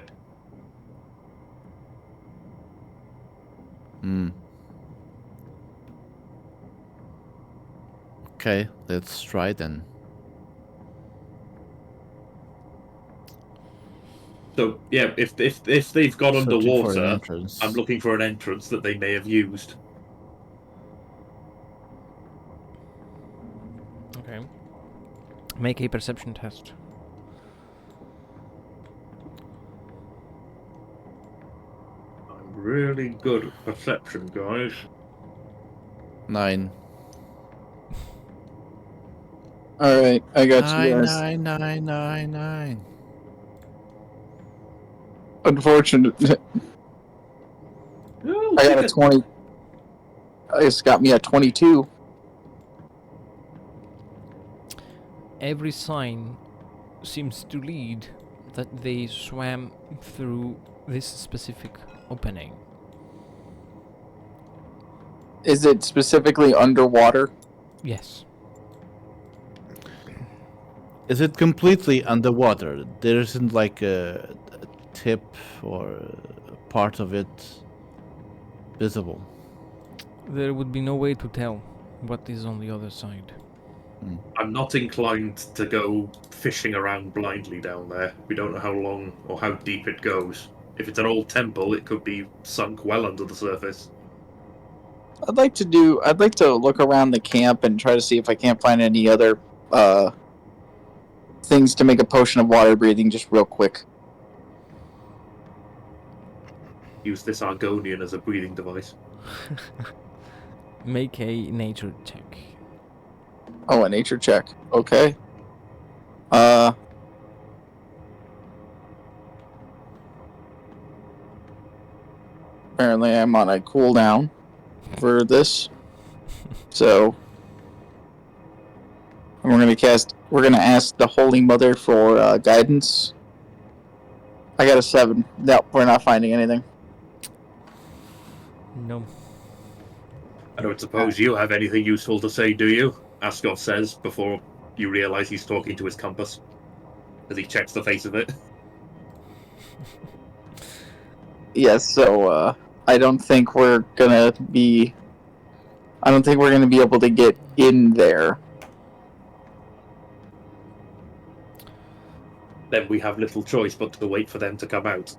Speaker 2: Hmm. Okay, let's try then.
Speaker 4: So yeah, if they've gone
Speaker 2: Searching for an
Speaker 4: underwater,
Speaker 2: entrance.
Speaker 4: I'm looking for an entrance that they may have used.
Speaker 1: Okay. Make a perception test.
Speaker 4: really good at perception, guys.
Speaker 2: 9.
Speaker 5: All right, I got you guys.
Speaker 2: 9.
Speaker 5: Unfortunate.
Speaker 4: Oh,
Speaker 5: I got a 20. It's got me at 22.
Speaker 1: Every sign seems to lead that they swam through this specific opening.
Speaker 5: Is it specifically underwater?
Speaker 1: Yes.
Speaker 2: Is it completely underwater? There isn't like a tip or a part of it visible.
Speaker 1: There would be no way to tell what is on the other side.
Speaker 4: I'm not inclined to go fishing around blindly down there. We don't know how long or how deep it goes. If it's an old temple, it could be sunk well under the surface.
Speaker 5: I'd like to look around the camp and try to see if I can't find any other things to make a potion of water breathing just real quick.
Speaker 4: Use this Argonian as a breathing device.
Speaker 1: Make a nature check.
Speaker 5: Oh, a nature check. Okay. Apparently I'm on a cooldown for this. So we're gonna ask the Holy Mother for guidance. I got a 7. No, we're not finding anything.
Speaker 1: No.
Speaker 4: I don't suppose you have anything useful to say, do you? Askov says before you realise he's talking to his compass. As he checks the face of it.
Speaker 5: Yes, so I don't think we're gonna be able to get in there.
Speaker 4: Then we have little choice but to wait for them to come out.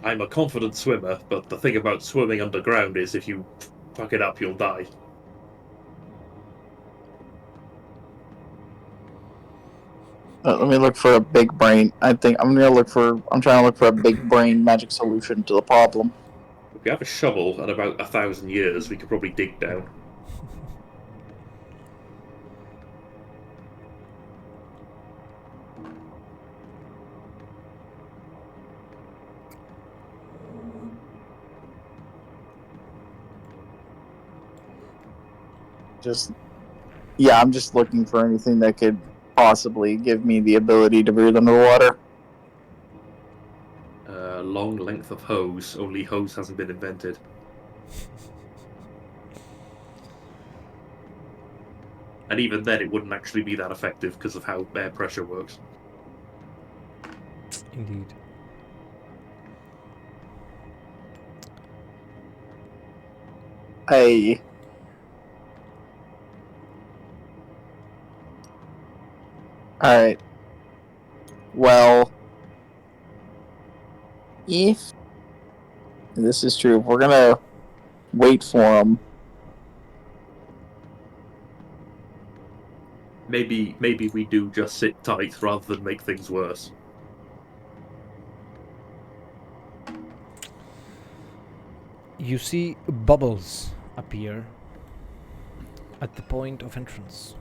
Speaker 4: I'm a confident swimmer, but the thing about swimming underground is if you fuck it up, you'll die.
Speaker 5: Let me look for a big brain. I'm trying to look for a big brain magic solution to the problem.
Speaker 4: If we have a shovel and about 1,000 years, we could probably dig down.
Speaker 5: I'm just looking for anything that could possibly give me the ability to breathe underwater.
Speaker 4: Long length of hose. Only hose hasn't been invented. And even then, it wouldn't actually be that effective because of how air pressure works.
Speaker 1: Indeed.
Speaker 5: Alright. Well, if this is true, we're gonna wait for them.
Speaker 4: Maybe we do just sit tight rather than make things worse.
Speaker 1: You see bubbles appear at the point of entrance.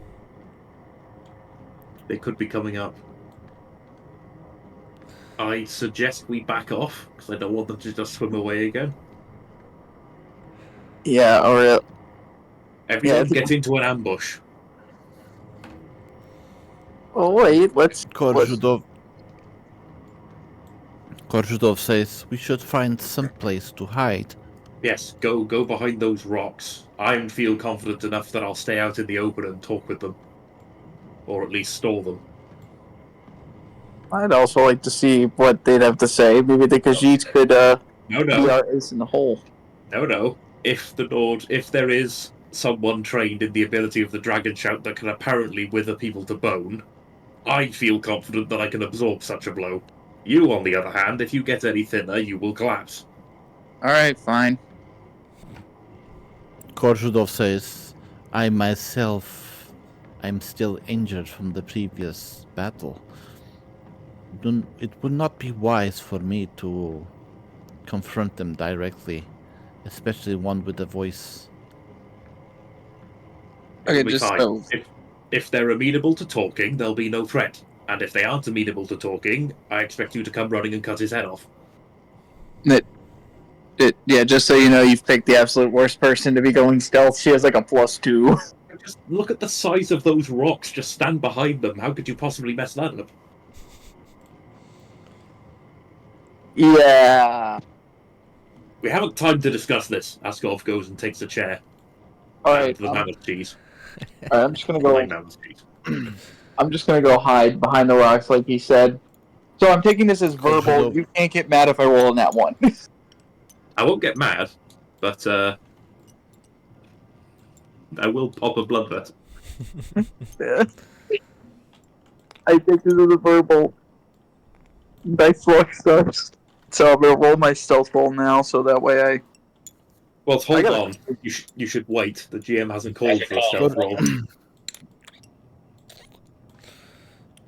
Speaker 4: They could be coming up. I suggest we back off, because I don't want them to just swim away again.
Speaker 5: Yeah, or
Speaker 4: Everyone get into an ambush.
Speaker 5: oh wait, let's.
Speaker 2: Korzhudov says we should find some place to hide.
Speaker 4: Yes, go behind those rocks. I feel confident enough that I'll stay out in the open and talk with them. Or at least stall them.
Speaker 5: I'd also like to see what they'd have to say. Maybe the Khajiits could be our ace in the hole.
Speaker 4: No. If there is someone trained in the ability of the dragon shout that can apparently wither people to bone, I feel confident that I can absorb such a blow. You, on the other hand, if you get any thinner, you will collapse.
Speaker 5: Alright, fine.
Speaker 2: Korzhudov says, I'm still injured from the previous battle. It would not be wise for me to confront them directly, especially one with a voice.
Speaker 5: Okay,
Speaker 4: It'll be
Speaker 5: just
Speaker 4: fine.
Speaker 5: so
Speaker 4: If they're amenable to talking, there'll be no threat. And if they aren't amenable to talking, I expect you to come running and cut his head off.
Speaker 5: yeah, just so you know, you've picked the absolute worst person to be going stealth. She has like a +2.
Speaker 4: Just look at the size of those rocks. Just stand behind them. How could you possibly mess that up?
Speaker 5: Yeah.
Speaker 4: We haven't time to discuss this. Askov goes and takes a chair.
Speaker 5: All
Speaker 4: And
Speaker 5: right.
Speaker 4: the mammoth cheese.
Speaker 5: All right. I'm just gonna
Speaker 4: Fine
Speaker 5: go.
Speaker 4: mammoth cheese.
Speaker 5: I'm just gonna go hide behind the rocks, like he said. So I'm taking this as verbal.
Speaker 2: Hello.
Speaker 5: You can't get mad if I roll on that one.
Speaker 4: I won't get mad, but I will pop a bloodlet.
Speaker 5: I think this is a verbal. Dice luck sucks. So I'm gonna roll my stealth roll now, so that way I.
Speaker 4: Well, hold
Speaker 5: gotta-
Speaker 4: on. You should wait. The GM hasn't called for a stealth roll.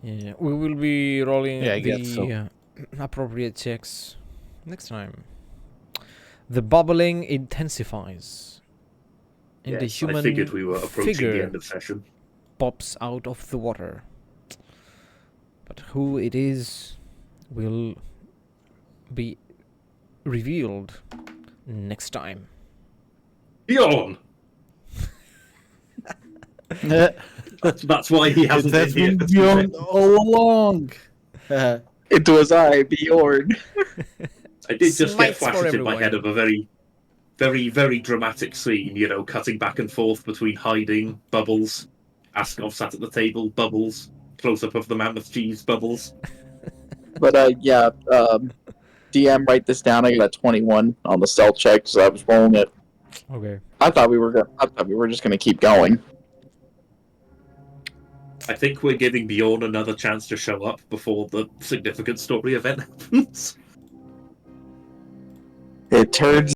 Speaker 1: Yeah, we will be rolling
Speaker 2: Yeah, I guess so.
Speaker 1: the appropriate checks next time. The bubbling intensifies, and the
Speaker 4: Yes,
Speaker 1: human
Speaker 4: I figured we were approaching
Speaker 1: figure
Speaker 4: the end of session.
Speaker 1: pops out of the water. But who it is will be revealed next time.
Speaker 4: Bjorn! That's why he hasn't
Speaker 2: That's
Speaker 4: been
Speaker 2: been
Speaker 4: here.
Speaker 2: beyond all along.
Speaker 5: It was I, Bjorn.
Speaker 4: I did just get
Speaker 1: Smites for
Speaker 4: flashes in my
Speaker 1: everyone.
Speaker 4: head of a very, very, very dramatic scene, you know, cutting back and forth between hiding, bubbles, Askov sat at the table, bubbles, close-up of the mammoth cheese, bubbles.
Speaker 5: But yeah, DM, write this down. I got a 21 on the stealth check, so I was rolling it.
Speaker 1: Okay.
Speaker 5: I thought we were just gonna keep going.
Speaker 4: I think we're giving Bjorn another chance to show up before the significant story event happens.
Speaker 5: It turns